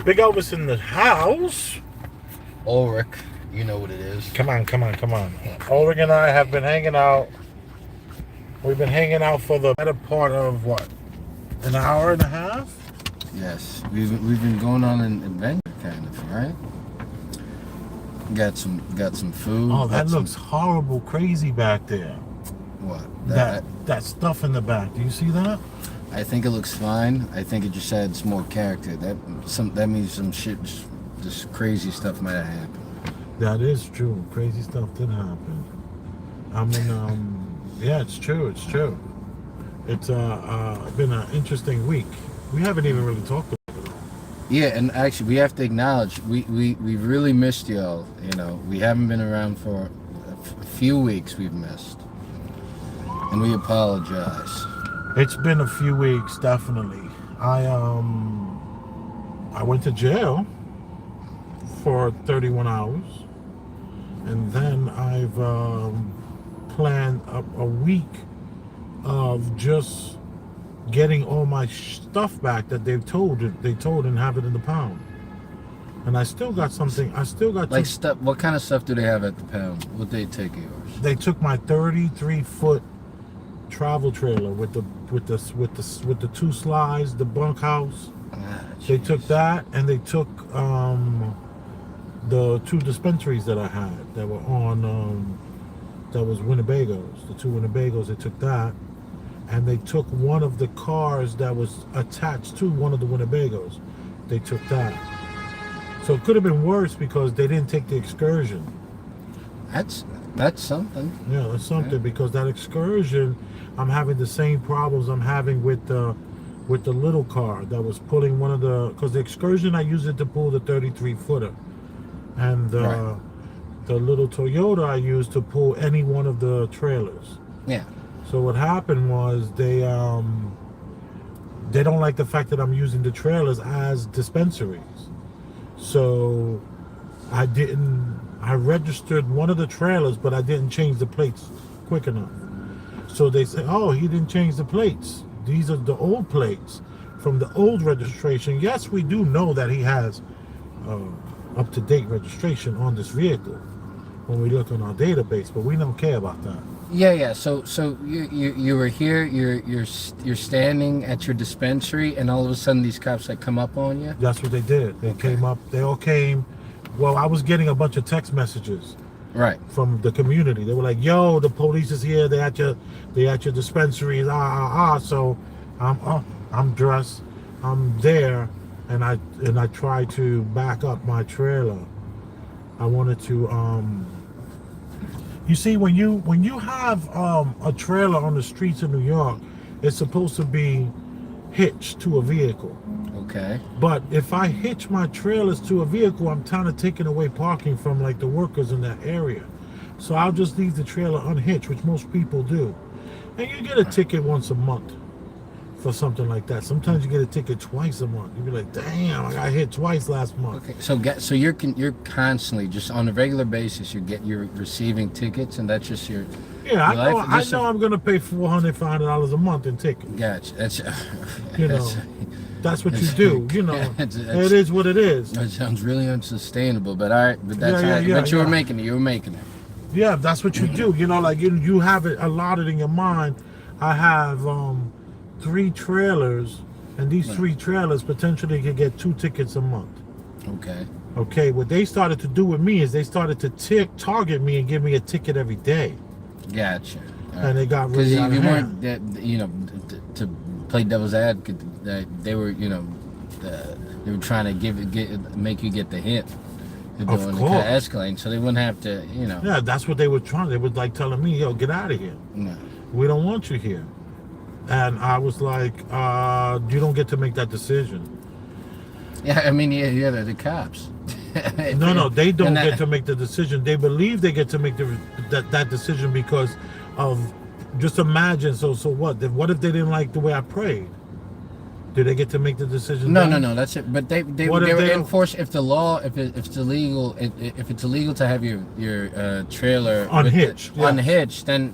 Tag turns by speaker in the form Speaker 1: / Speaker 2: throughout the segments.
Speaker 1: Big Elvis in the house.
Speaker 2: Ulrich, you know what it is.
Speaker 1: Come on. Ulrich and I have been hanging out. We've been hanging out for the better part of what? An hour and a half?
Speaker 2: Yes, we've been going on an adventure, kind of, right? Got some food.
Speaker 1: Oh, that looks horrible, crazy back there.
Speaker 2: What?
Speaker 1: That stuff in the back. Do you see that?
Speaker 2: I think it looks fine. I think it just adds more character. That means some shit, just crazy stuff might have happened.
Speaker 1: That is true. Crazy stuff did happen. I mean, yeah, it's true. It's true. It's been an interesting week. We haven't even really talked about it all.
Speaker 2: Yeah, and actually, we have to acknowledge we really missed y'all. You know, we haven't been around for a few weeks. We've missed, and we apologize.
Speaker 1: It's been a few weeks, definitely. I went to jail for 31 hours, and then I've planned a week of just getting all my stuff back that they told and have it in the pound. And I still got something.
Speaker 2: Like stuff. What kind of stuff do they have at the pound? What they take yours?
Speaker 1: They took my 33-foot travel trailer with the two slides, the bunkhouse. They took that, and they took the two dispensaries that I had that were on that was Winnebagos. The two Winnebagos, they took that, and they took one of the cars that was attached to one of the Winnebagos. They took that. So it could have been worse because they didn't take the excursion.
Speaker 2: That's something.
Speaker 1: Yeah, that's something, because that excursion, I'm having the same problems I'm having with the little car that was pulling one of the, because the excursion I used it to pull the 33-footer, and
Speaker 2: Right.
Speaker 1: the little Toyota I used to pull any one of the trailers.
Speaker 2: Yeah.
Speaker 1: So what happened was they don't like the fact that I'm using the trailers as dispensaries. So I registered one of the trailers, but I didn't change the plates quick enough. So they said, oh, he didn't change the plates. These are the old plates from the old registration. Yes, we do know that he has up-to-date registration on this vehicle when we look on our database, but we don't care about that.
Speaker 2: Yeah. So you were here. You're standing at your dispensary, and all of a sudden these cops like come up on you.
Speaker 1: That's what they did. They came up. They all came. Well, I was getting a bunch of text messages.
Speaker 2: Right.
Speaker 1: From the community. They were like, yo, the police is here, they at your dispensary, So I'm dressed, I'm there, and I tried to back up my trailer. I wanted to you see, when you have a trailer on the streets of New York, it's supposed to be hitched to a vehicle.
Speaker 2: Okay.
Speaker 1: But if I hitch my trailers to a vehicle, I'm kind of taking away parking from like the workers in that area. So I'll just leave the trailer unhitched, which most people do. And you get a ticket once a month for something like that. Sometimes you get a ticket twice a month. You'd be like, damn, I got hit twice last month.
Speaker 2: Okay. So you're constantly, just on a regular basis, you're receiving tickets, and that's just your.
Speaker 1: Yeah, I know I'm gonna pay $400 a month in tickets.
Speaker 2: Gotcha. That's
Speaker 1: that's what you do. You know, it is what it is.
Speaker 2: That sounds really unsustainable, but all right. But that's but you were making it. You were making it.
Speaker 1: Yeah, that's what you do. You know, like you have it allotted in your mind. I have 3 trailers, and these 3 trailers potentially could get 2 tickets a month. Okay. What they started to do with me is they started to target me and give me a ticket every day.
Speaker 2: Gotcha.
Speaker 1: And they got really out of hand.
Speaker 2: To play devil's advocate, they were trying to make you get the hint.
Speaker 1: Of course.
Speaker 2: Escalating, so they wouldn't have to,
Speaker 1: Yeah, that's what they were trying. They were like telling me, yo, get out of here. No. We don't want you here. And I was like, you don't get to make that decision.
Speaker 2: Yeah, I mean, yeah, they're the cops.
Speaker 1: No, they don't get to make the decision. They believe they get to make that decision because of, just imagine, so what? What if they didn't like the way I prayed? Do they get to make the decision?
Speaker 2: No,
Speaker 1: then?
Speaker 2: no. That's it. But they
Speaker 1: What if
Speaker 2: were
Speaker 1: they don't-
Speaker 2: enforced if the law if it's illegal if it's illegal to have your trailer
Speaker 1: Unhitched, yes.
Speaker 2: unhitched, then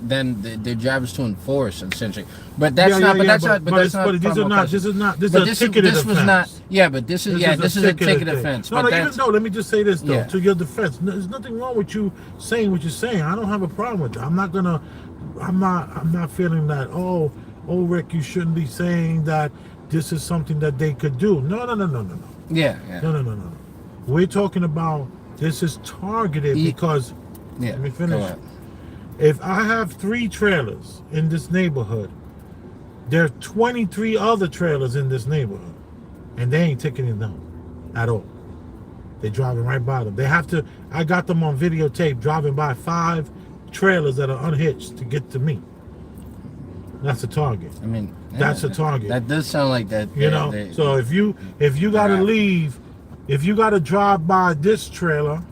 Speaker 2: the job is to enforce essentially. But that's not. But that's not. But that's not.
Speaker 1: These are not. This is not. This
Speaker 2: But
Speaker 1: is a ticketed
Speaker 2: this was
Speaker 1: offense.
Speaker 2: not. Yeah, but this is a ticket
Speaker 1: thing.
Speaker 2: offense.
Speaker 1: No,
Speaker 2: but
Speaker 1: no.
Speaker 2: that's,
Speaker 1: Even though, let me just say this though,
Speaker 2: Yeah.
Speaker 1: to your defense, there's nothing wrong with you saying what you're saying. I don't have a problem with that. I'm not feeling that. Oh, Rick, you shouldn't be saying that. This is something that they could do. No.
Speaker 2: Yeah.
Speaker 1: No. We're talking about this is targeted because.
Speaker 2: Yeah.
Speaker 1: Let me
Speaker 2: Go
Speaker 1: finish.
Speaker 2: ahead.
Speaker 1: If I have 3 trailers in this neighborhood, there are 23 other trailers in this neighborhood, and they ain't ticketing them at all. They're driving right by them. They have to. I got them on videotape driving by 5 trailers that are unhitched to get to me. That's a target.
Speaker 2: I mean,
Speaker 1: That's a target.
Speaker 2: That does sound like that.
Speaker 1: You know. So if you gotta leave, if you gotta drive by this trailer,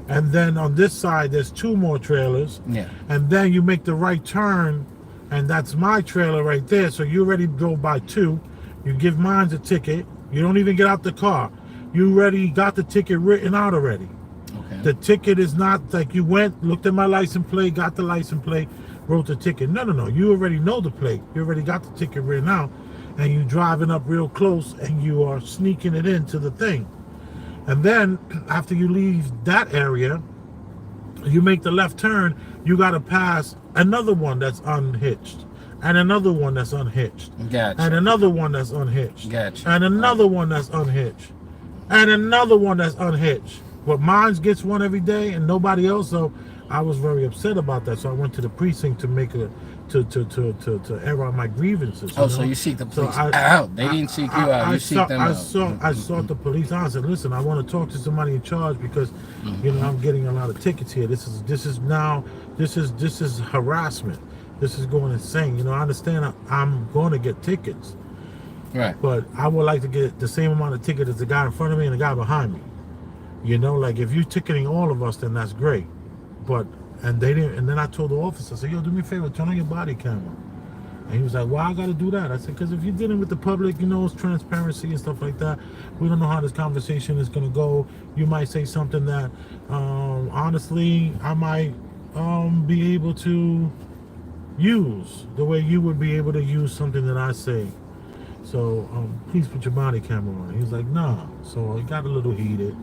Speaker 1: and then on this side there's 2 more trailers.
Speaker 2: Yeah.
Speaker 1: And then you make the right turn, and that's my trailer right there. So you already drove by 2. You give mine a ticket. You don't even get out the car. You already got the ticket written out already.
Speaker 2: Okay.
Speaker 1: The ticket is not like you went, looked at my license plate, got the license plate, wrote the ticket. No. You already know the plate. You already got the ticket written out, and you driving up real close, and you are sneaking it into the thing. And then after you leave that area, you make the left turn. You got to pass another one that's unhitched, and another one that's unhitched,
Speaker 2: Gotcha.
Speaker 1: and another one that's unhitched,
Speaker 2: Gotcha.
Speaker 1: and another one that's unhitched, and another one that's unhitched. But mine gets one every day, and nobody else. So I was very upset about that. So I went to the precinct to make to air out my grievances.
Speaker 2: Oh, so you seek the police
Speaker 1: I-
Speaker 2: out. They didn't seek you out. You seek them out.
Speaker 1: I sought the police out. I said, listen, I want to talk to somebody in charge because, you know, I'm getting a lot of tickets here. This is harassment. This is going insane. You know, I understand I'm going to get tickets,
Speaker 2: Right.
Speaker 1: but I would like to get the same amount of ticket as the guy in front of me and the guy behind me. You know, like if you're ticketing all of us, then that's great. But and they didn't. And then I told the officer, I said, yo, do me a favor, turn on your body camera. And he was like, why I got to do that? I said, because if you're dealing with the public, you know, it's transparency and stuff like that. We don't know how this conversation is going to go. You might say something that, honestly, I might be able to use the way you would be able to use something that I say. So please put your body camera on. He was like, nah. So it got a little heated.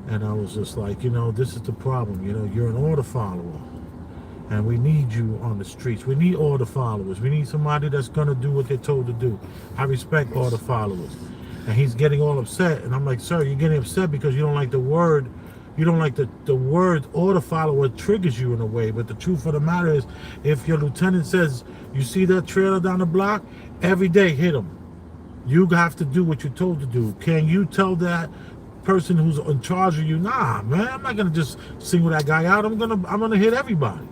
Speaker 1: And I was just like, you know, this is the problem. You know, you're an order follower. And we need you on the streets. We need order followers. We need somebody that's going to do what they're told to do. I respect order followers. And he's getting all upset. And I'm like, sir, you're getting upset because you don't like the word. You don't like the word order follower triggers you in a way. But the truth of the matter is, if your lieutenant says, you see that trailer down the block, every day hit him. You have to do what you're told to do. Can you tell that person who's in charge of you, nah, man, I'm not gonna just single that guy out. I'm gonna hit everybody.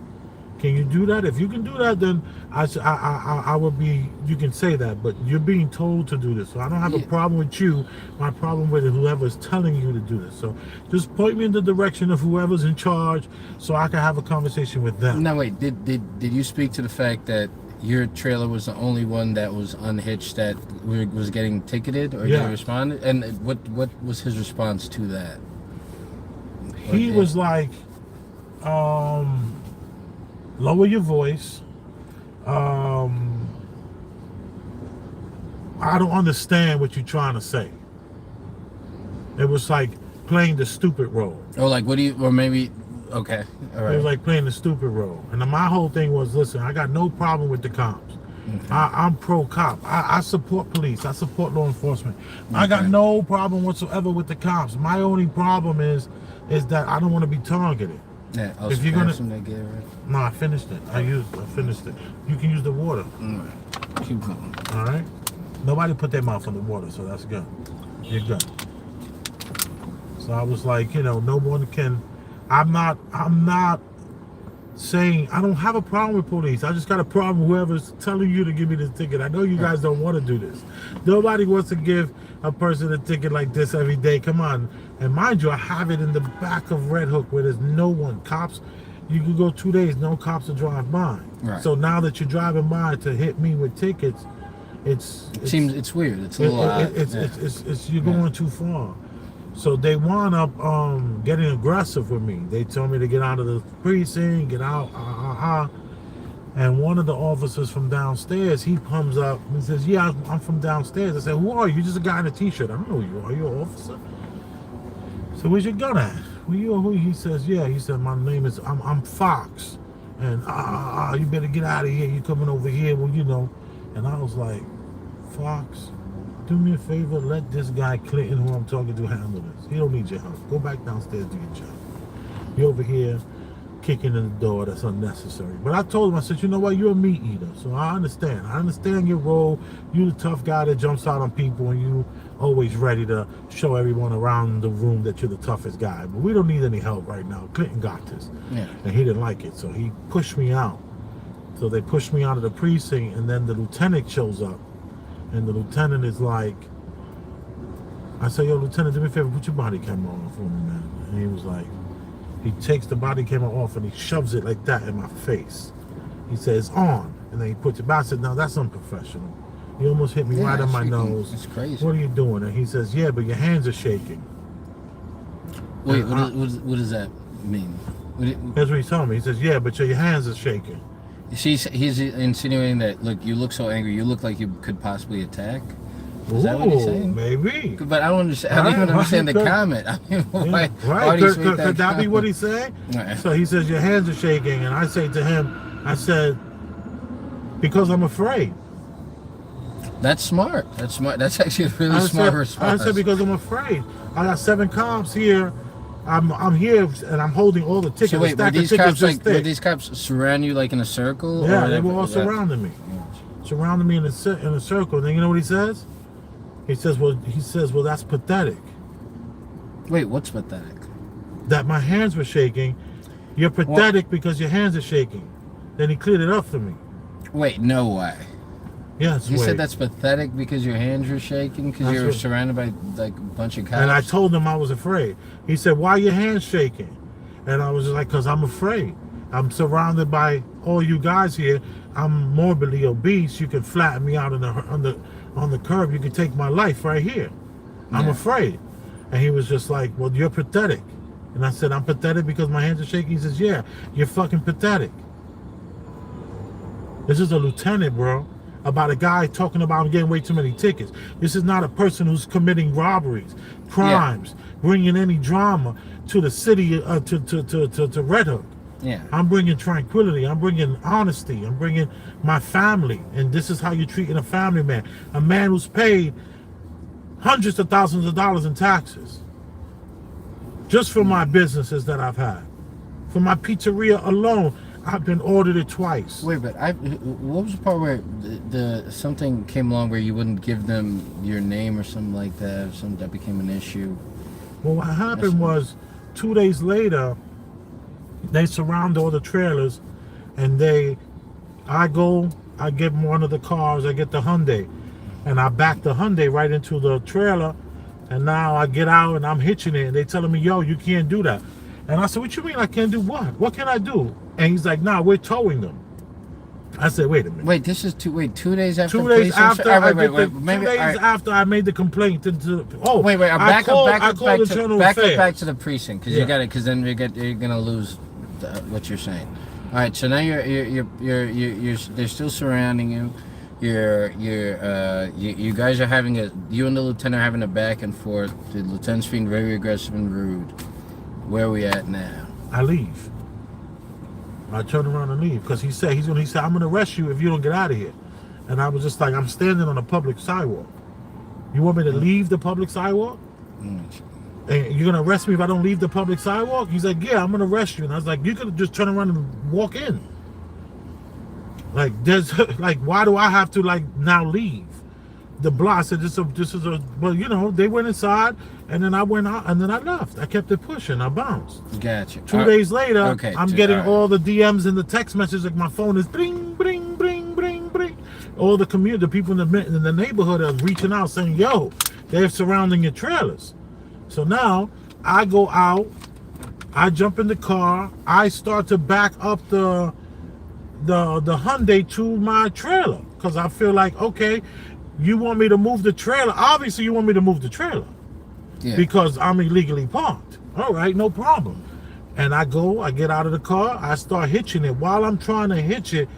Speaker 1: Can you do that? If you can do that, then I would be. You can say that, but you're being told to do this. So I don't have a problem with you. My problem with whoever's telling you to do this. So just point me in the direction of whoever's in charge, so I can have a conversation with them.
Speaker 2: No, wait. Did you speak to the fact that your trailer was the only one that was unhitched that was getting ticketed, or did he respond? And what was his response to that?
Speaker 1: He was like, lower your voice. I don't understand what you're trying to say. It was like playing the stupid role.
Speaker 2: Or like, what do you, or maybe, okay, all right.
Speaker 1: It was like playing the stupid role. And my whole thing was, listen, I got no problem with the cops. Okay. I'm pro-cop. I support police. I support law enforcement. Okay. I got no problem whatsoever with the cops. My only problem is that I don't want to be targeted.
Speaker 2: Yeah,
Speaker 1: if you're gonna,
Speaker 2: no,
Speaker 1: I finished it. I finished it. You can use the water.
Speaker 2: All right. Keep going.
Speaker 1: All right. Nobody put their mouth on the water, so that's good. You're good. So I was like, you know, no one can. I'm not saying I don't have a problem with police. I just got a problem with whoever's telling you to give me this ticket. I know you guys don't want to do this. Nobody wants to give a person a ticket like this every day. Come on. And mind you, I have it in the back of Red Hook where there's no one. Cops, you can go 2 days, no cops will drive by.
Speaker 2: Right.
Speaker 1: So now that you're driving by to hit me with tickets,
Speaker 2: It's weird. It's a little odd.
Speaker 1: It's you're going too far. So they wound up getting aggressive with me. They told me to get out of the precinct, get out, And one of the officers from downstairs, he comes up and says, "Yeah, I'm from downstairs." I said, "Who are you?" "You just a guy in a t-shirt." "I don't know who you are. You an officer?" So where's your gun at? Who? He says, "Yeah." He said, "My name is I'm Foxx, and you better get out of here. You coming over here?" Well, you know. And I was like, "Foxx, do me a favor. Let this guy Clinton, who I'm talking to, handle this. He don't need your help. Go back downstairs, do your job. You over here kicking in the door. That's unnecessary." But I told him, I said, "You know what? You're a meat eater, so I understand. I understand your role. You the tough guy that jumps out on people, and you always ready to show everyone around the room that you're the toughest guy. But we don't need any help right now. Clinton got this."
Speaker 2: Yeah.
Speaker 1: And he didn't like it, so he pushed me out. So they pushed me out of the precinct, and then the lieutenant shows up, and the lieutenant is like, I say, "Yo, Lieutenant, do me a favor, put your body camera on for me, man." And he was like, he takes the body camera off and he shoves it like that in my face. He says, "On," and then he puts it back. I said, "No, that's unprofessional. You almost hit me right on my nose.
Speaker 2: It's crazy.
Speaker 1: What are you doing?" And he says, "Yeah, but your hands are shaking."
Speaker 2: Wait, what does that mean?
Speaker 1: That's what he's telling me. He says, "Yeah, but your hands are shaking."
Speaker 2: He's insinuating that, look, you look so angry, you look like you could possibly attack. Is that what he's saying?
Speaker 1: Maybe.
Speaker 2: But I don't understand. I don't even understand the comment. I mean, why do you make
Speaker 1: could that be what he's saying?
Speaker 2: Right.
Speaker 1: So he says, "Your hands are shaking," and I say to him, I said, "Because I'm afraid."
Speaker 2: That's smart. That's smart. That's actually a really smart response.
Speaker 1: I said, "Because I'm afraid. I got 7 cops here. I'm here, and I'm holding all the tickets."
Speaker 2: So wait, were these cops surround you like in a circle?
Speaker 1: Yeah, they were all surrounding me, surrounding me in a circle. And then you know what he says? He says, "Well, that's pathetic."
Speaker 2: Wait, what's pathetic?
Speaker 1: That my hands were shaking. You're pathetic because your hands are shaking. Then he cleared it up for me.
Speaker 2: Wait, no way.
Speaker 1: Yes,
Speaker 2: you said that's pathetic because your hands were shaking because you were surrounded by like a bunch of cops.
Speaker 1: And I told him I was afraid. He said, "Why are your hands shaking?" And I was just like, "Because I'm afraid. I'm surrounded by all you guys here. I'm morbidly obese. You can flatten me out on the curb. You can take my life right here. I'm afraid." And he was just like, "Well, you're pathetic." And I said, "I'm pathetic because my hands are shaking." He says, "Yeah, you're fucking pathetic." This is a lieutenant, bro, about a guy talking about him getting way too many tickets. This is not a person who's committing robberies, crimes, bringing any drama to the city, to Red Hook.
Speaker 2: Yeah.
Speaker 1: I'm bringing tranquility. I'm bringing honesty. I'm bringing my family. And this is how you're treating a family man. A man who's paid hundreds of thousands of dollars in taxes just for my businesses that I've had. For my pizzeria alone, I've been audited twice.
Speaker 2: Wait, but what was the part where something came along where you wouldn't give them your name or something like that, or something that became an issue?
Speaker 1: Well, what happened was 2 days later, they surround all the trailers, and I get one of the cars, I get the Hyundai, and I back the Hyundai right into the trailer, and now I get out and I'm hitching it, and they telling me, "Yo, you can't do that." And I said, "What you mean I can't do what? What can I do?" And he's like, "Nah, we're towing them." I said, "Wait a minute."
Speaker 2: Wait, this is 2 days after.
Speaker 1: 2 days after after I made the complaint. Back to
Speaker 2: the precinct because you got it. Because then you're gonna lose what you're saying. All right, so now they're still surrounding you. You guys are you and the lieutenant are having a back and forth. The lieutenant's being very aggressive and rude. Where are we at now?
Speaker 1: I leave. I turn around and leave because he said, "I'm gonna arrest you if you don't get out of here." And I was just like, "I'm standing on a public sidewalk. You want me to leave the public sidewalk? And you're gonna arrest me if I don't leave the public sidewalk?" He's like, "Yeah, I'm gonna arrest you." And I was like, "You could just turn around and walk in. Like, there's like, why do I have to like now leave the block?" I said, well, you know, they went inside, and then I went out, and then I left. I kept it pushing. I bounced.
Speaker 2: Gotcha.
Speaker 1: 2 days later, I'm getting all the DMs and the text messages. Like, my phone is bring, bring, bring, bring, bring. All the people in the neighborhood are reaching out saying, "Yo, they're surrounding your trailers." So now I go out, I jump in the car, I start to back up the Hyundai to my trailer because I feel like, okay, you want me to move the trailer. Obviously, you want me to move the trailer.
Speaker 2: Yeah.
Speaker 1: Because I'm illegally parked. All right, no problem. And I get out of the car, I start hitching it. While I'm trying to hitch it,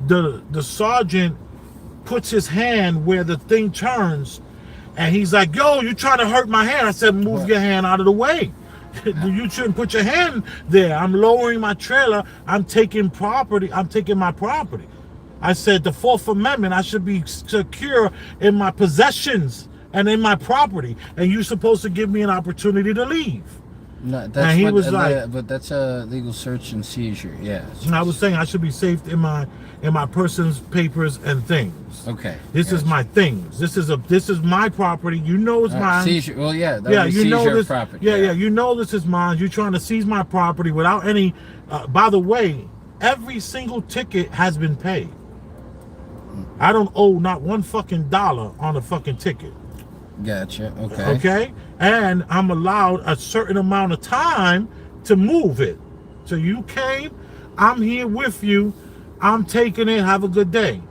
Speaker 1: the sergeant puts his hand where the thing turns, and he's like, yo, you trying to hurt my hand. I said, move your hand out of the way. You shouldn't put your hand there. I'm lowering my trailer. I'm taking my property. I said, the Fourth Amendment, I should be secure in my possessions and in my property, and you're supposed to give me an opportunity to leave.
Speaker 2: No, that's
Speaker 1: and he was like,
Speaker 2: but that's a legal search and seizure. Yeah.
Speaker 1: I was saying I should be safe in my person's papers and things.
Speaker 2: Okay.
Speaker 1: This is my things. This is my property. You know it's mine.
Speaker 2: Seizure. Well, yeah.
Speaker 1: Yeah, you know this.
Speaker 2: Property.
Speaker 1: Yeah. You know this is mine. You're trying to seize my property without any. By the way, every single ticket has been paid. I don't owe not one fucking dollar on a fucking ticket.
Speaker 2: Gotcha. Okay.
Speaker 1: Okay, and I'm allowed a certain amount of time to move it. So you came, I'm here with you, I'm taking it, have a good day.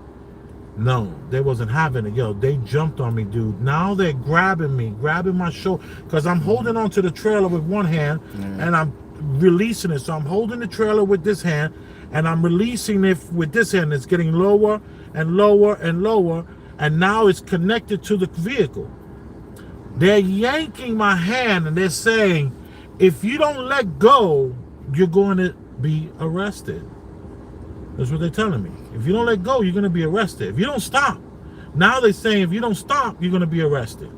Speaker 1: No, they wasn't having it. Yo, they jumped on me, dude. Now they're grabbing my shoulder, because I'm holding onto the trailer with one hand, and I'm releasing it. So I'm holding the trailer with this hand, and I'm releasing it with this hand. It's getting lower and lower and lower, and now it's connected to the vehicle. They're yanking my hand, and they're saying, if you don't let go, you're going to be arrested. That's what they're telling me. If you don't let go, you're going to be arrested. If you don't stop. Now they're saying, if you don't stop, you're going to be arrested.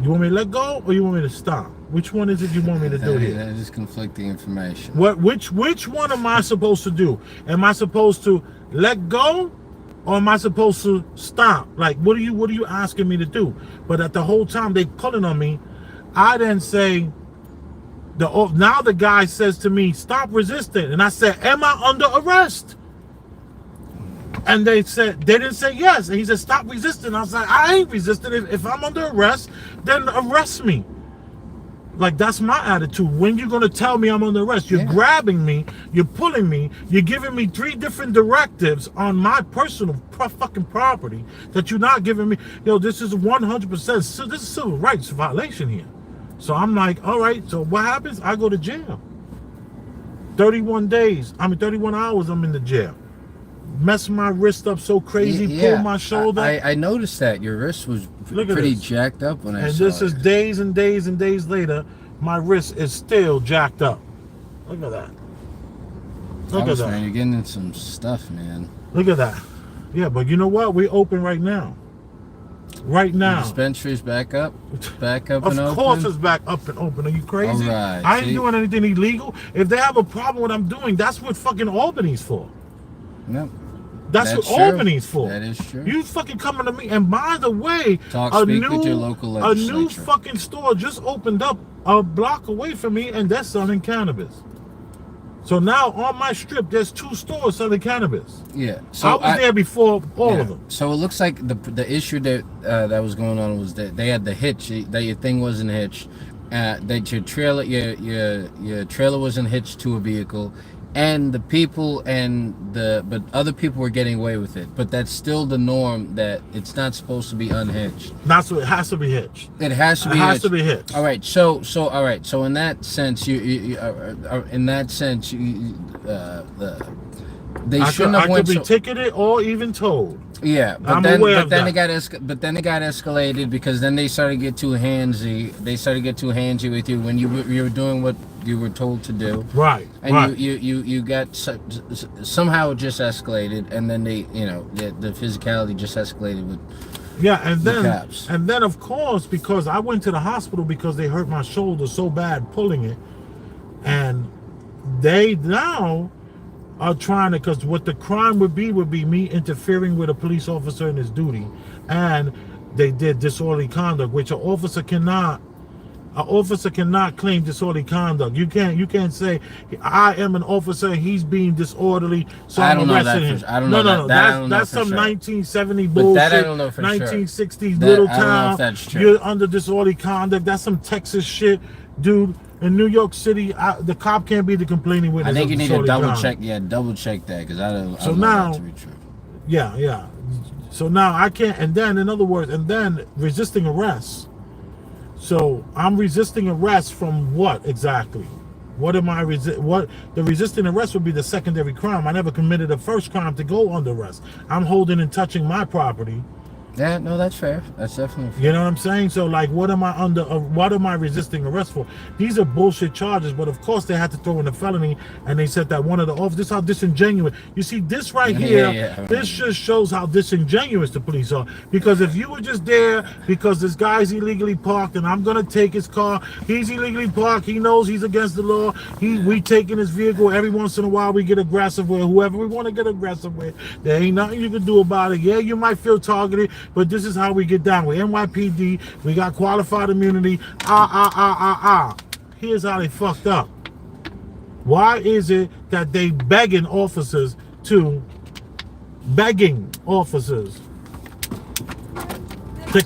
Speaker 1: You want me to let go, or you want me to stop? Which one is it you want me to do here?
Speaker 2: That is conflicting information.
Speaker 1: Which one am I supposed to do? Am I supposed to let go, or am I supposed to stop? Like, what are you asking me to do? But at the whole time they pulling on me, I then say, now the guy says to me, stop resisting. And I said, am I under arrest? And they didn't say yes. And he said, stop resisting. I was like, I ain't resisting. If I'm under arrest, then arrest me. Like, that's my attitude. When you gonna tell me I'm under arrest? You're grabbing me, you're pulling me, you're giving me 3 different directives on my personal fucking property that you're not giving me. Yo, this is 100%, so this is civil rights violation here. So I'm like, all right, so what happens? I go to jail. 31 hours I'm in the jail. Mess my wrist up so crazy, pull my shoulder.
Speaker 2: I noticed that your wrist was pretty jacked up when I saw it.
Speaker 1: And this is days and days and days later, my wrist is still jacked up. Look at that. Look at that.
Speaker 2: Man, you're getting in some stuff, man.
Speaker 1: Look at that. Yeah, but you know what? We're open right now. Right now.
Speaker 2: The dispensary's back up and open?
Speaker 1: Of course it's back up and open. Are you crazy?
Speaker 2: All right,
Speaker 1: I ain't doing anything illegal. If they have a problem with what I'm doing, that's what fucking Albany's for.
Speaker 2: Yep.
Speaker 1: That's what Albany's for.
Speaker 2: That is true.
Speaker 1: You fucking coming to me. And by the way,
Speaker 2: speak with your local legislature.
Speaker 1: A new fucking store just opened up a block away from me, and they're selling cannabis. So now on my strip, there's 2 stores selling cannabis.
Speaker 2: Yeah.
Speaker 1: So I was there before all of them.
Speaker 2: So it looks like the issue that was going on was that they had the hitch. That your thing wasn't hitched. That your trailer wasn't hitched to a vehicle. And the people but other people were getting away with it. But that's still the norm, that it's not supposed to be unhitched.
Speaker 1: That's what it has to be hitched.
Speaker 2: It has to be.
Speaker 1: It has to be hitched.
Speaker 2: All right. So in that sense, they shouldn't have went.
Speaker 1: I could be ticketed or even towed.
Speaker 2: Yeah, but then it got escalated, because then they started to get too handsy. They started to get too handsy with you when you were doing what you were told to do.
Speaker 1: Right.
Speaker 2: And you got somehow it just escalated, and then the physicality just escalated with the cops.
Speaker 1: And then of course, because I went to the hospital because they hurt my shoulder so bad pulling it, and they now are trying to, because what the crime would be me interfering with a police officer in his duty, and they did disorderly conduct, which an officer cannot claim disorderly conduct. You can't say I am an officer, he's being disorderly, so I'm arresting him.
Speaker 2: I don't know. No.
Speaker 1: That's some 1970 bullshit.
Speaker 2: That I don't know for
Speaker 1: 1960s little town. You're under disorderly conduct. That's some Texas shit, dude. In New York City, the cop can't be the complaining witness.
Speaker 2: I think you need to double check that, because I don't.
Speaker 1: So
Speaker 2: now,
Speaker 1: that to be true. Yeah. So now I can't, and then in other words, and then resisting arrest. So I'm resisting arrest from what exactly? What am I what the resisting arrest would be the secondary crime. I never committed the first crime to go under arrest. I'm holding and touching my property.
Speaker 2: Yeah, no, that's fair. That's definitely fair.
Speaker 1: You know what I'm saying? So like, what am I under? What am I resisting arrest for? These are bullshit charges. But of course, they had to throw in a felony, and they said that one of the officers. This is how disingenuous. You see, this right here. This just shows how disingenuous the police are. Because if you were just there because this guy's illegally parked, and I'm gonna take his car. He's illegally parked. He knows he's against the law. We taking his vehicle. Every once in a while, we get aggressive with whoever we want to get aggressive with. There ain't nothing you can do about it. Yeah, you might feel targeted. But this is how we get down. We're NYPD. We got qualified immunity. Here's how they fucked up. Why is it that they begging officers to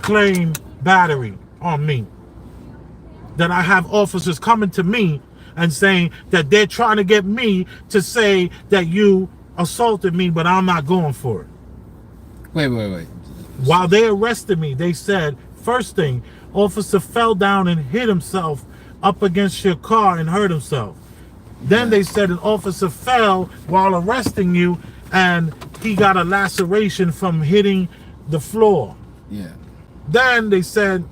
Speaker 1: claim battery on me? That I have officers coming to me and saying that they're trying to get me to say that you assaulted me, but I'm not going for it.
Speaker 2: Wait.
Speaker 1: While they arrested me, they said, first thing, officer fell down and hit himself up against your car and hurt himself. Then they said an officer fell while arresting you and he got a laceration from hitting the floor.
Speaker 2: Yeah.
Speaker 1: Then they said,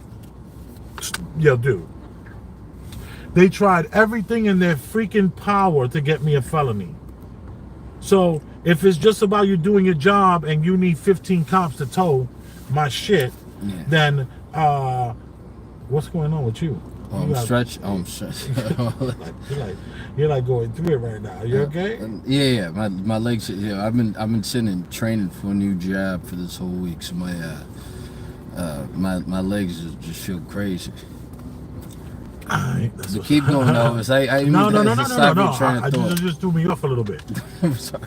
Speaker 1: yo, dude, they tried everything in their freaking power to get me a felony. So if it's just about you doing your job and you need 15 cops to tow my shit, then what's going on with you?
Speaker 2: I'm stretched.
Speaker 1: You're like going through it right now. You okay?
Speaker 2: Yeah. My legs. Yeah, I've been sitting and training for a new job for this whole week, so my legs just feel crazy.
Speaker 1: Right,
Speaker 2: so keep going, Elvis.
Speaker 1: No. Just threw me off a little bit.
Speaker 2: I'm sorry.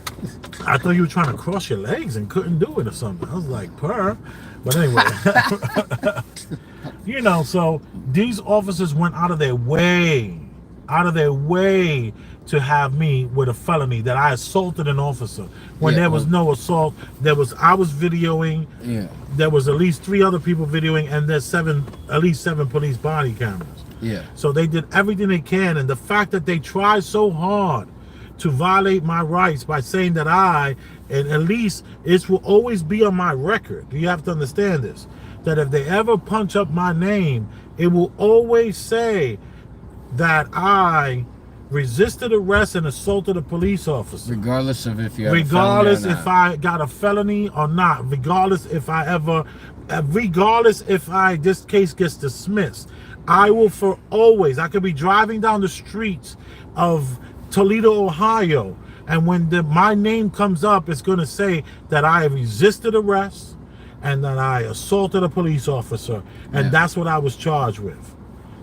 Speaker 1: I thought you were trying to cross your legs and couldn't do it or something. I was like, purr. But anyway, so these officers went out of their way to have me with a felony that I assaulted an officer when there was no assault. I was videoing.
Speaker 2: Yeah.
Speaker 1: There was at least 3 other people videoing, and there's at least 7 police body cameras.
Speaker 2: Yeah.
Speaker 1: So they did everything they can, and the fact that they tried so hard to violate my rights by saying that and at least it will always be on my record. You have to understand this, that if they ever punch up my name, it will always say that I resisted arrest and assaulted a police officer.
Speaker 2: Regardless of if you
Speaker 1: regardless if I got a felony or not, regardless if this case gets dismissed, I will for always, I could be driving down the streets of Toledo, Ohio, and when my name comes up, it's going to say that I resisted arrest and that I assaulted a police officer, and that's what I was charged with.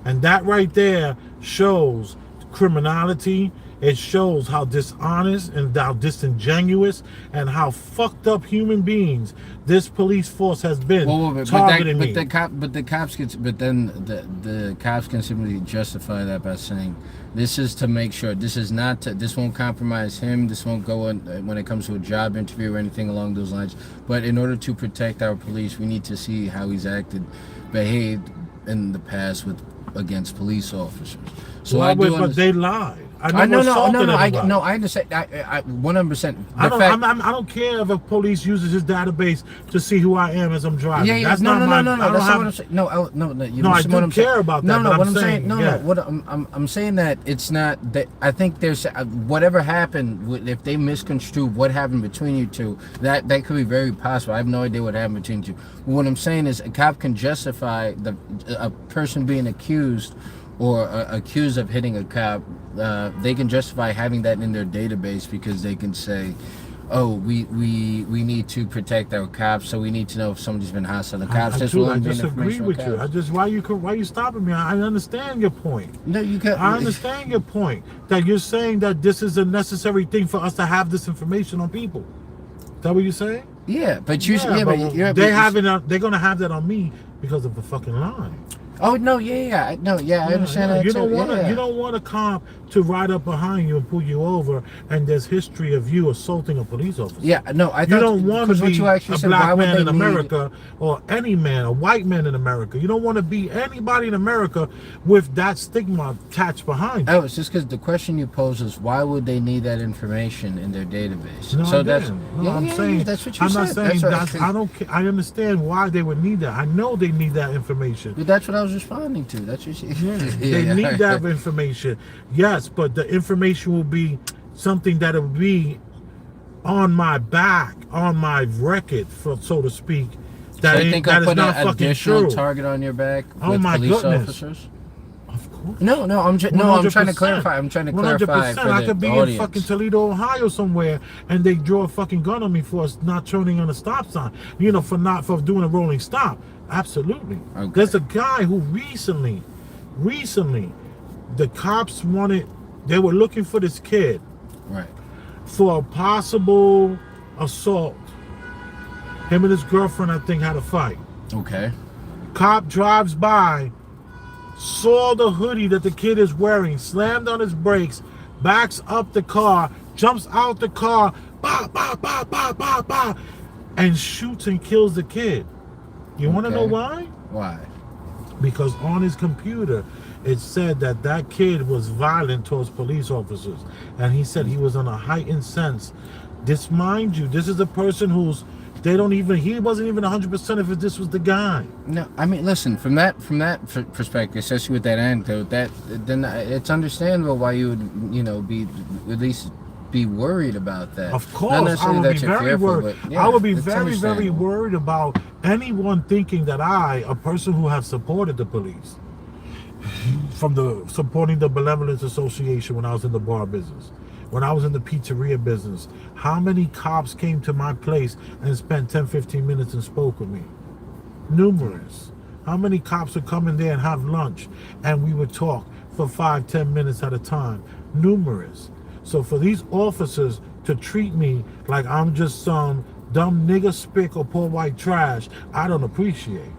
Speaker 1: And that right there shows criminality. It shows how dishonest and how disingenuous and how fucked up human beings this police force has been targeting me.
Speaker 2: The cops can simply justify that by saying this is to make sure this won't compromise him. This won't go on when it comes to a job interview or anything along those lines. But in order to protect our police, we need to see how he's behaved in the past against police officers. So
Speaker 1: but they lied. I understand. I 100%. I don't care if a police uses his database to see who I am as I'm driving.
Speaker 2: Yeah,
Speaker 1: that's
Speaker 2: no.
Speaker 1: not
Speaker 2: That's not what I'm saying. No,
Speaker 1: I do care about that.
Speaker 2: What I'm saying that it's not that. I think there's whatever happened. If they misconstrue what happened between you two, that could be very possible. I have no idea what happened between you. But what I'm saying is, a cop can justify a person being accused or accused of hitting a cop. They can justify having that in their database because they can say, oh, we need to protect our cops, so we need to know if somebody's been hostile. The cops
Speaker 1: I disagree with you. Why you stopping me? I understand your point.
Speaker 2: No, you can't.
Speaker 1: I understand your point that you're saying that this is a necessary thing for us to have this information on people. Is that what you're saying?
Speaker 2: Yeah, but
Speaker 1: they're gonna have that on me because of the fucking line.
Speaker 2: Oh no, yeah, no, yeah, I understand that
Speaker 1: You
Speaker 2: too.
Speaker 1: don't want
Speaker 2: Yeah.
Speaker 1: you don't want a cop to ride up behind you and pull you over, and there's history of you assaulting a police officer.
Speaker 2: Yeah, no, I
Speaker 1: You
Speaker 2: thought
Speaker 1: don't want to
Speaker 2: because what
Speaker 1: be
Speaker 2: you actually
Speaker 1: a
Speaker 2: said, why
Speaker 1: black
Speaker 2: would
Speaker 1: man
Speaker 2: they
Speaker 1: in
Speaker 2: need?
Speaker 1: America or any man, a white man in America. You don't want to be anybody in America with that stigma attached behind you.
Speaker 2: Oh, it's just because the question you pose is why would they need that information in their database?
Speaker 1: No,
Speaker 2: so
Speaker 1: I
Speaker 2: that's
Speaker 1: didn't. No,
Speaker 2: yeah,
Speaker 1: I'm
Speaker 2: yeah,
Speaker 1: saying
Speaker 2: yeah, that's what you
Speaker 1: I'm
Speaker 2: said.
Speaker 1: not saying
Speaker 2: That's
Speaker 1: that I don't. I understand why they would need that. I know they need that information.
Speaker 2: But that's what I was responding to. That's what you.
Speaker 1: They need that information. Yes, but the information will be something that will be on my back, on my record, for so to speak.
Speaker 2: So you think I'll
Speaker 1: is
Speaker 2: put
Speaker 1: not
Speaker 2: an
Speaker 1: fucking
Speaker 2: additional
Speaker 1: true.
Speaker 2: target on your back
Speaker 1: Oh
Speaker 2: with
Speaker 1: my
Speaker 2: police
Speaker 1: goodness.
Speaker 2: officers?
Speaker 1: Of course.
Speaker 2: No, I'm trying to
Speaker 1: 100%.
Speaker 2: clarify. I'm trying to clarify
Speaker 1: 100%.
Speaker 2: for
Speaker 1: I
Speaker 2: the
Speaker 1: could be
Speaker 2: audience.
Speaker 1: in fucking Toledo, Ohio somewhere, and they draw a fucking gun on me for us not turning on a stop sign. You know, for doing a rolling stop. Absolutely.
Speaker 2: Okay.
Speaker 1: There's a guy who recently, the cops they were looking for this kid
Speaker 2: Right.
Speaker 1: for a possible assault. Him and his girlfriend, I think, had a fight.
Speaker 2: Okay.
Speaker 1: Cop drives by, saw the hoodie that the kid is wearing, slammed on his brakes, backs up the car, jumps out the car, bah, bah, bah, bah, bah, bah, and shoots and kills the kid. You want to know why?
Speaker 2: Why?
Speaker 1: Because on his computer, it said that kid was violent towards police officers. And he said he was on a heightened sense. This, mind you, this is a person he wasn't even 100% if this was the guy.
Speaker 2: No, I mean, listen, from that perspective, especially with that anecdote, then it's understandable why you would, be at least be worried about that.
Speaker 1: Of course,
Speaker 2: not
Speaker 1: I
Speaker 2: necessarily
Speaker 1: would
Speaker 2: that
Speaker 1: be
Speaker 2: you're
Speaker 1: very
Speaker 2: fearful,
Speaker 1: worried.
Speaker 2: but yeah,
Speaker 1: I would be
Speaker 2: it's
Speaker 1: very, very
Speaker 2: understandable.
Speaker 1: worried about anyone thinking that a person who has supported the police, supporting the Benevolence Association when I was in the bar business, when I was in the pizzeria business, how many cops came to my place and spent 10, 15 minutes and spoke with me? Numerous. How many cops would come in there and have lunch and we would talk for 5, 10 minutes at a time? Numerous. So for these officers to treat me like I'm just some dumb nigger spick or poor white trash, I don't appreciate.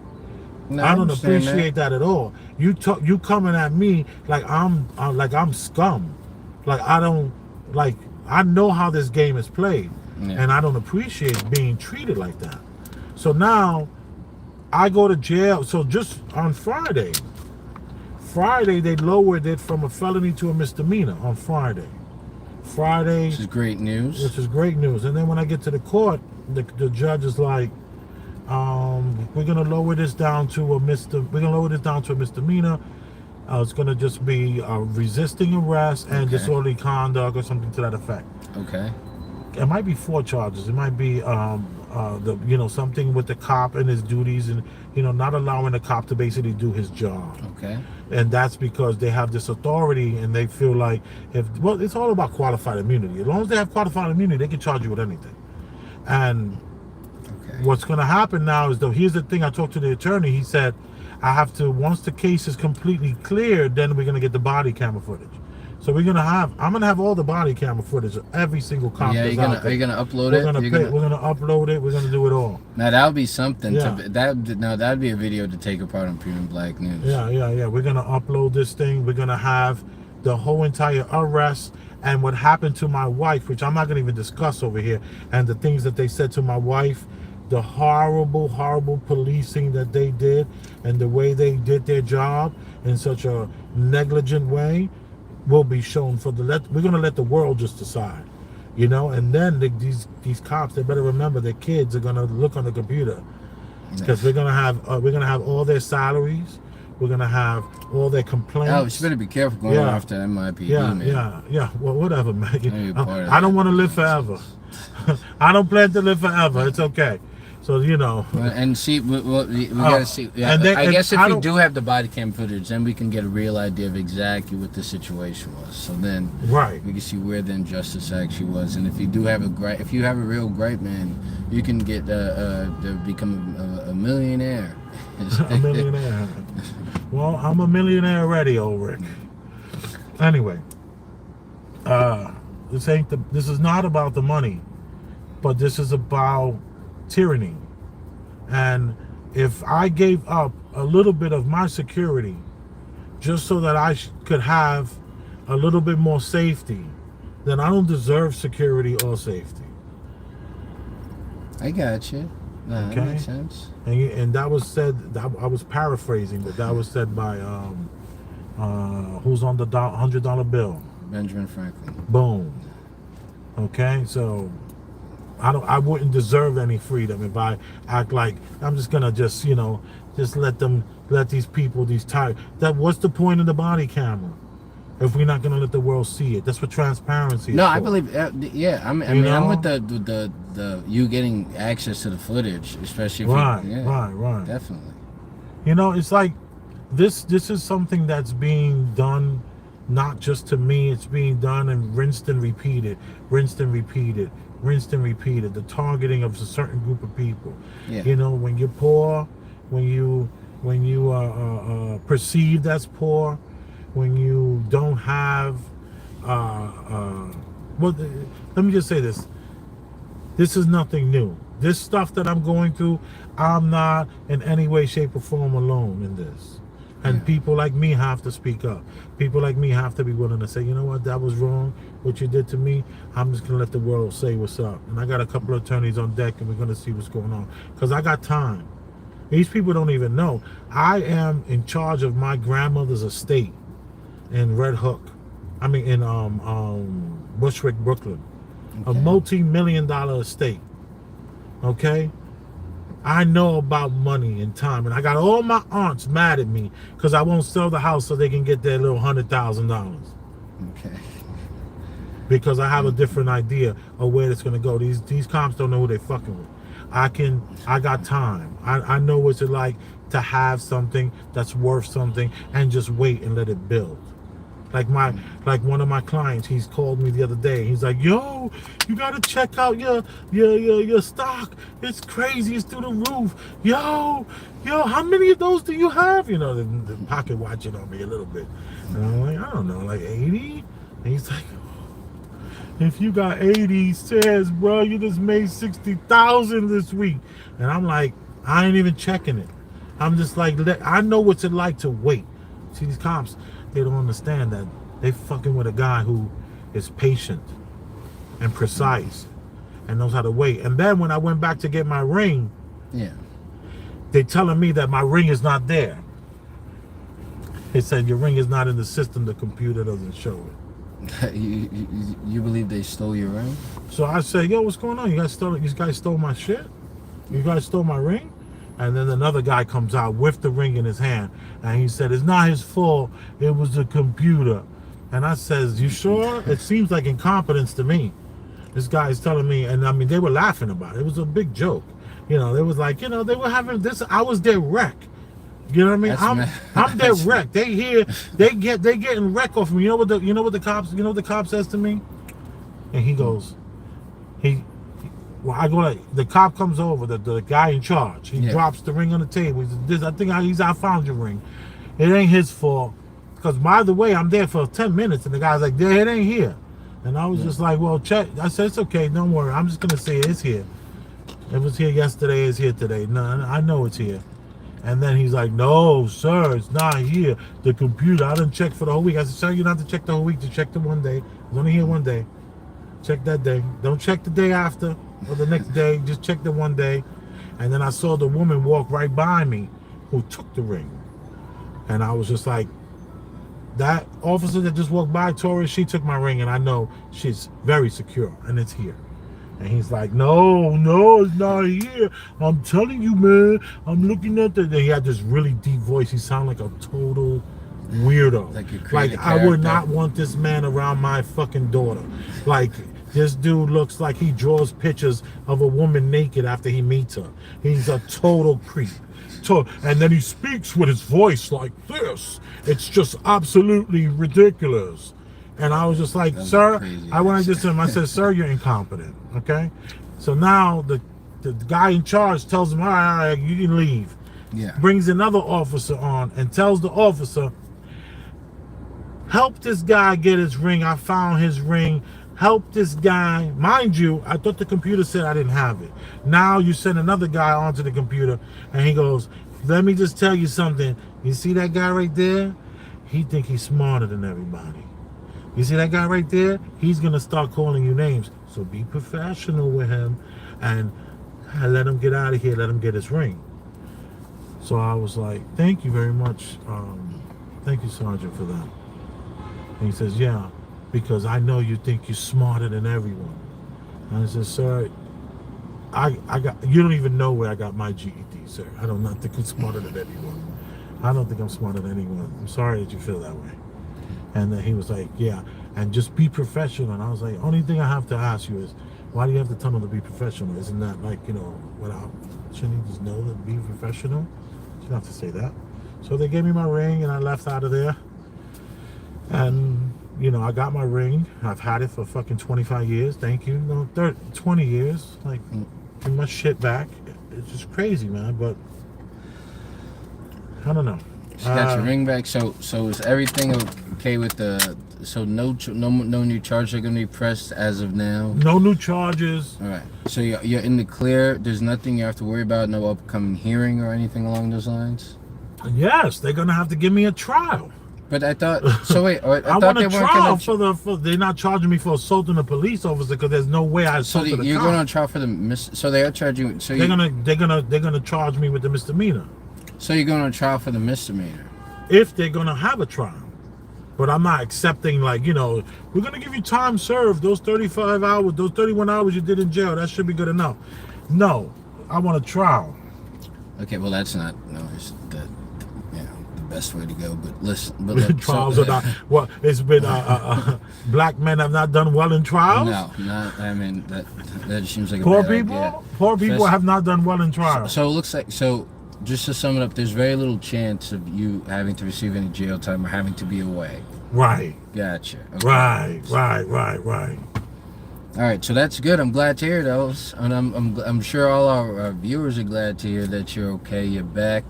Speaker 2: No,
Speaker 1: I don't
Speaker 2: understand
Speaker 1: appreciate that at all. You coming at me like I'm scum. Like I know how this game is played, and I don't appreciate being treated like that. So now I go to jail. So just on Friday they lowered it from a felony to a misdemeanor on Friday.
Speaker 2: Which is great news.
Speaker 1: And then when I get to the court, the judge is like, we're gonna lower this down to a misdemeanor. It's gonna just be resisting arrest and disorderly conduct or something to that effect.
Speaker 2: Okay.
Speaker 1: It might be 4 charges. It might be something with the cop and his duties, and not allowing the cop to basically do his job.
Speaker 2: Okay.
Speaker 1: And that's because they have this authority and they feel like it's all about qualified immunity. As long as they have qualified immunity, they can charge you with anything. And what's going to happen now is, here's the thing, I talked to the attorney. He said, once the case is completely cleared, then we're going to get the body camera footage. So I'm going to have all the body camera footage of every single cop.
Speaker 2: Yeah, are you going to upload it?
Speaker 1: We're going to upload it. We're going to do it all.
Speaker 2: Now that would be something.
Speaker 1: Yeah.
Speaker 2: That'd be a video to take apart on Premium Black News.
Speaker 1: Yeah. We're going to upload this thing. We're going to have the whole entire arrest and what happened to my wife, which I'm not going to even discuss over here, and the things that they said to my wife, the horrible, horrible policing that they did, and the way they did their job in such a negligent way, will be shown we're going to let the world just decide, and then these cops, they better remember their kids are going to look on the computer, because we're going to have all their salaries, we're going to have all their complaints.
Speaker 2: Oh, you better be careful going after MIPD, man.
Speaker 1: Yeah, well, whatever, man. I don't want to live forever. I don't plan to live forever. It's okay. So,
Speaker 2: and see, we gotta see. Yeah, I guess if we do have the body cam footage, then we can get a real idea of exactly what the situation was. So then, we can see where the injustice actually was. And if you do have if you have a real gripe, man, you can get to become a millionaire.
Speaker 1: A millionaire. Well, I'm a millionaire already, old Rick. Anyway, this is not about the money, but this is about tyranny. And if I gave up a little bit of my security just so that I could have a little bit more safety, then I don't deserve security or safety.
Speaker 2: I got you. Nah,
Speaker 1: Okay?
Speaker 2: that makes sense.
Speaker 1: And that was said, I was paraphrasing, but that was said by who's on the $100 bill?
Speaker 2: Benjamin Franklin.
Speaker 1: Boom. Okay, so I wouldn't deserve any freedom if I act like I'm just gonna just let these people, what's the point of the body camera if we're not gonna let the world see it? That's what transparency is.
Speaker 2: No,
Speaker 1: for.
Speaker 2: I believe. Yeah, I'm with the you getting access to the footage, especially if
Speaker 1: right,
Speaker 2: definitely.
Speaker 1: It's like this is something that's being done not just to me. It's being done and rinsed and repeated, rinsed and repeated, rinsed and repeated. The targeting of a certain group of people.
Speaker 2: Yeah.
Speaker 1: When you're poor, when you are perceived as poor, when you don't have well, let me just say this. This is nothing new. This stuff that I'm going through, I'm not in any way, shape, or form alone in this. And people like me have to speak up. People like me have to be willing to say, you know what, that was wrong, what you did to me. I'm just going to let the world say what's up. And I got a couple of attorneys on deck, and we're going to see what's going on. Because I got time. These people don't even know. I am in charge of my grandmother's estate in Red Hook. In Bushwick, Brooklyn. Okay. A multi-million-dollar estate. Okay? I know about money and time, and I got all my aunts mad at me because I won't sell the house so they can get their little $100,000.
Speaker 2: Okay.
Speaker 1: Because I have a different idea of where it's gonna go. These cops don't know who they fucking with. I got time. I know what it's like to have something that's worth something and just wait and let it build. Like one of my clients, he's called me the other day. He's like, yo, you gotta check out your stock. It's crazy, it's through the roof. Yo, how many of those do you have? The pocket watching on me a little bit. And I'm like, I don't know, like 80? And he's like, if you got 80 shares, bro, you just made 60,000 this week. And I'm like, I ain't even checking it. I'm just like, I know what's it like to wait. See, these cops, they don't understand that they fucking with a guy who is patient and precise and knows how to wait. And then when I went back to get my ring, they telling me that my ring is not there. They said your ring is not in the system. The computer doesn't show it.
Speaker 2: You believe they stole your ring?
Speaker 1: So I said, yo, what's going on? You guys stole my shit? You guys stole my ring? And then another guy comes out with the ring in his hand, and he said, it's not his fault, it was the computer. And I says, you sure? It seems like incompetence to me. This guy is telling me, and they were laughing about it. It was a big joke. They was like, they were having this, I was their wreck. You know what I mean? I'm their wreck. They getting wreck off me. You know what the cop says to me? And he goes, I go like, the cop comes over, the guy in charge. He drops the ring on the table. He says, I found your ring. It ain't his fault. Because by the way, I'm there for 10 minutes, and the guy's like, it ain't here. And I was just like, well, check. I said, it's okay, don't worry. I'm just gonna say it's here. It was here yesterday, it's here today. No, I know it's here. And then he's like, no, sir, it's not here. The computer, I didn't check for the whole week. I said, sir, you don't have to check the whole week, to check the one day. It's only here one day. Check that day. Don't check the day after or the next day. Just check the one day. And then I saw the woman walk right by me who took the ring. And I was just like, that officer that just walked by, Tori, she took my ring, and I know she's very secure, and it's here. And he's like, no, it's not here. I'm telling you, man. I'm looking at he had this really deep voice. He sounded like a total weirdo. Like I would not want this man around my fucking daughter. Like, this dude looks like he draws pictures of a woman naked after he meets her. He's a total creep. And then he speaks with his voice like this. It's just absolutely ridiculous. And I was just like, sir, I went to him. I said, sir, you're incompetent. Okay? So now the guy in charge tells him, all right, you can leave.
Speaker 2: Yeah.
Speaker 1: Brings another officer on and tells the officer, help this guy get his ring. I found his ring. Help this guy. Mind you, I thought the computer said I didn't have it. Now you send another guy onto the computer, and he goes, let me just tell you something. You see that guy right there? He think he's smarter than everybody. You see that guy right there? He's gonna start calling you names. So be professional with him, and let him get out of here. Let him get his ring. So I was like, thank you very much. Thank you, Sergeant, for that. And he says, yeah, because I know you think you're smarter than everyone. And I said, sir, I got, you don't even know where I got my GED, sir. I do not think I'm smarter than anyone. I don't think I'm smarter than anyone. I'm sorry that you feel that way. And then he was like, yeah, and just be professional. And I was like, only thing I have to ask you is, why do you have to tell them to be professional? Isn't that like, shouldn't you just know that be professional? You don't have to say that. So they gave me my ring and I left out of there. And, I got my ring. I've had it for fucking 25 years. Thank you. No, 20 years. Like, give my shit back. It's just crazy, man. But, I don't know.
Speaker 2: So you got your ring back. So is everything okay with the? So no new charges are going to be pressed as of now.
Speaker 1: No new charges.
Speaker 2: All right. So you're in the clear. There's nothing you have to worry about. No upcoming hearing or anything along those lines.
Speaker 1: Yes, they're gonna have to give me a trial.
Speaker 2: But I thought. So wait. I
Speaker 1: thought want a trial for they're not charging me for assaulting a police officer because there's no way I assaulted a cop.
Speaker 2: You're going on trial for the So they are charging. So
Speaker 1: they're gonna charge me with the misdemeanor.
Speaker 2: So you're going on trial for the misdemeanor.
Speaker 1: If they're gonna have a trial. But I'm not accepting, we're going to give you time served. Those 35 hours, those 31 hours you did in jail, that should be good enough. No, I want a trial.
Speaker 2: Okay, well, that's not, the best way to go. But listen.
Speaker 1: Trials are not, it's been, black men have not done well in trials?
Speaker 2: No, I mean, that seems like a
Speaker 1: poor
Speaker 2: bad
Speaker 1: people?
Speaker 2: idea.
Speaker 1: Poor people have not done well in trials.
Speaker 2: So it looks like, just to sum it up, there's very little chance of you having to receive any jail time or having to be away.
Speaker 1: Right.
Speaker 2: Gotcha. Okay.
Speaker 1: Right.
Speaker 2: All right, so that's good. I'm glad to hear those, and I'm sure all our viewers are glad to hear that you're okay. You're back.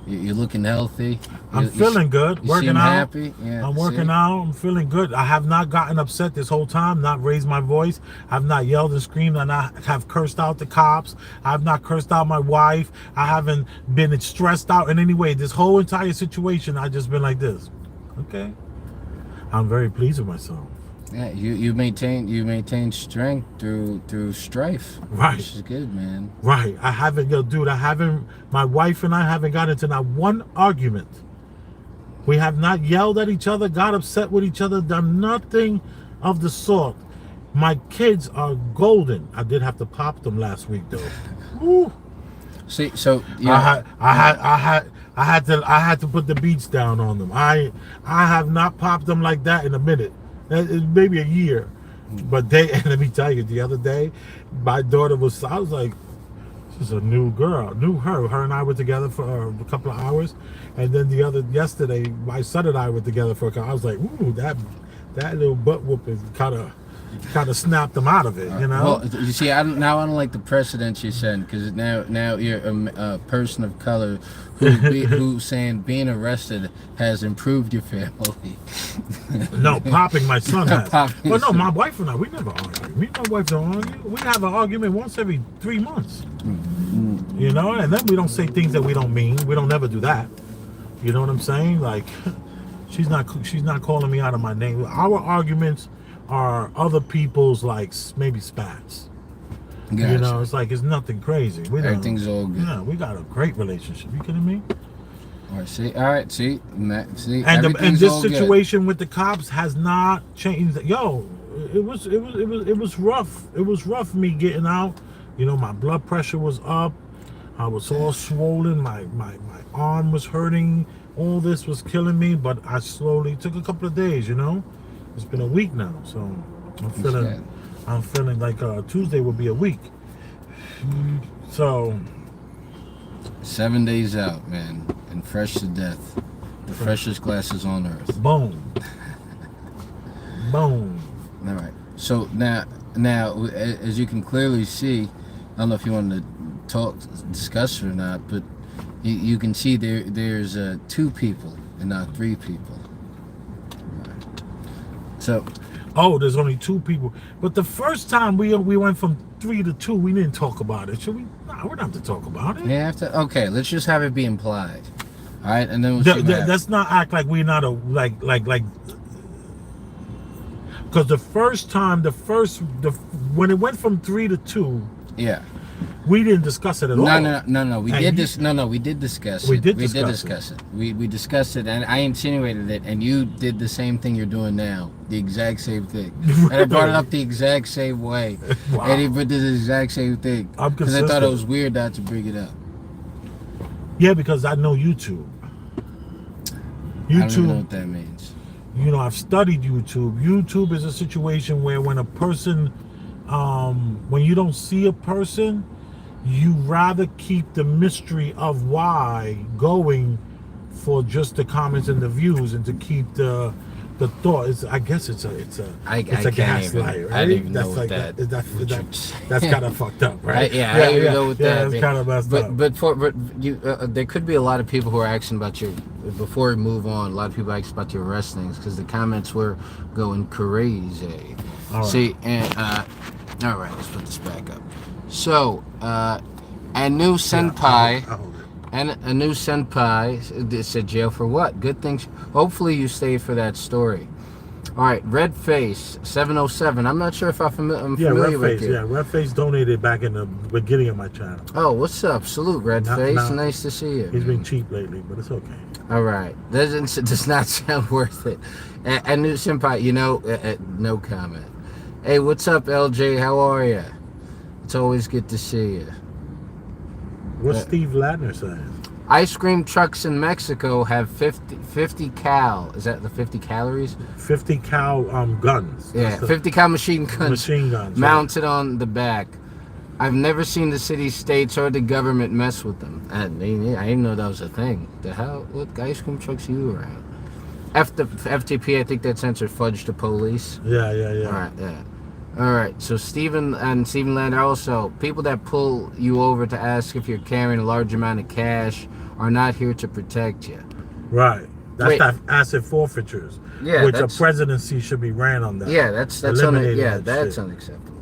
Speaker 2: You're looking healthy.
Speaker 1: I'm feeling good.
Speaker 2: You
Speaker 1: working
Speaker 2: seem
Speaker 1: out.
Speaker 2: Happy. Yeah,
Speaker 1: I'm working out. I'm feeling good. I have not gotten upset this whole time. Not raised my voice. I've not yelled and screamed. And I have cursed out the cops. I've not cursed out my wife. I haven't been stressed out in any way. This whole entire situation, I just been like this. Okay. I'm very pleased with myself.
Speaker 2: Yeah, you maintain strength through strife.
Speaker 1: Right.
Speaker 2: Which is good, man.
Speaker 1: Right. My wife and I haven't got into not one argument. We have not yelled at each other, got upset with each other, done nothing of the sort. My kids are golden. I did have to pop them last week though. Woo.
Speaker 2: See, so
Speaker 1: I had to put the beats down on them. I have not popped them like that in a minute. Maybe a year. But let me tell you, the other day, my daughter I was like, this is a new girl, her and I were together for a couple of hours, and then yesterday, my son and I were together for a couple. I was like, ooh, that little butt whooping kind of snapped them out of it,
Speaker 2: Well, you see, I don't like the precedents you're setting, because now you're a person of color who's saying being arrested has improved your family.
Speaker 1: No, popping my son has. Well, no, my wife and I, we never argue. Me and my wife don't argue. We have an argument once every 3 months. And then we don't say things that we don't mean. We don't never do that. You know what I'm saying? Like, she's not calling me out of my name. Our arguments are other people's, like, maybe spats. Gotcha. It's like it's nothing crazy.
Speaker 2: Everything's all good.
Speaker 1: Yeah, we got a great relationship. You kidding me?
Speaker 2: All right, see.
Speaker 1: And this situation with the cops has not changed. Yo, it was rough. It was rough me getting out. My blood pressure was up. I was all swollen. My arm was hurting. All this was killing me, but I slowly took a couple of days. It's been a week now, so I'm feeling like Tuesday will be a week. So
Speaker 2: 7 days out, man, and fresh to death. The freshest glasses on earth.
Speaker 1: Boom. Boom.
Speaker 2: All right. So now, as you can clearly see, I don't know if you want to discuss it or not, but you can see there's 2 people and not 3 people. Right. So.
Speaker 1: Oh, there's only 2 people. But the first time we went from 3 to 2, we didn't talk about it. Should we? Nah, I would have to talk about it.
Speaker 2: You have to. Okay, let's just have it be implied. All right, and then we'll see what happens.
Speaker 1: Let's not act like we're not a like. Because the first time, when it went from 3 to 2,
Speaker 2: Yeah.
Speaker 1: we didn't discuss it at all.
Speaker 2: No. We did this. No, we did discuss it.
Speaker 1: We did discuss
Speaker 2: it. We discussed it, and I insinuated it, and you did the same thing you're doing now, the exact same thing. And I brought it up the exact same way,
Speaker 1: Wow.
Speaker 2: and he did the exact same thing because I thought it was weird not to bring it up.
Speaker 1: Yeah, because I know YouTube.
Speaker 2: I don't even know what that means.
Speaker 1: You know, I've studied YouTube. YouTube is a situation where when a person, when you don't see a person, you rather keep the mystery of why going for just the comments and the views, and to keep the thought. I guess it's a gaslight, right?
Speaker 2: I didn't even know what
Speaker 1: that's kind of fucked up, right?
Speaker 2: I didn't even know what that.
Speaker 1: Yeah, it's kind of messed up.
Speaker 2: But you, there could be a lot of people who are asking about your. Before we move on, a lot of people ask about your arrest things because the comments were going crazy.
Speaker 1: All right.
Speaker 2: See, and all right, let's put this back up. So, a new senpai.
Speaker 1: I'll hold it.
Speaker 2: And a new senpai said jail for what? Good things. Hopefully you stay for that story. All right, Red Face 707. I'm not sure if I'm familiar with you.
Speaker 1: Yeah, Red Face donated back in the beginning of my channel.
Speaker 2: Oh, what's up? Salute, Red Face. Nice to see you.
Speaker 1: He's been cheap lately, but it's okay.
Speaker 2: All right. Does not sound worth it. A new senpai, no comment. Hey, what's up, LJ? How are you? It's always good to see you.
Speaker 1: What's Steve Ladner saying?
Speaker 2: Ice cream trucks in Mexico have 50 cal. Is that the 50 calories?
Speaker 1: 50 cal guns.
Speaker 2: Yeah, 50 cal machine guns.
Speaker 1: Machine guns.
Speaker 2: Mounted on the back. I've never seen the city, states, or the government mess with them. I didn't know that was a thing. The hell? What ice cream trucks are you around? FTP, I think that censored fudge to police.
Speaker 1: Yeah.
Speaker 2: All right, yeah. All right, so Stephen Lander also, people that pull you over to ask if you're carrying a large amount of cash are not here to protect you.
Speaker 1: Right. That's that asset forfeitures.
Speaker 2: Yeah,
Speaker 1: which a presidency should be ran on that.
Speaker 2: Yeah, that's unacceptable.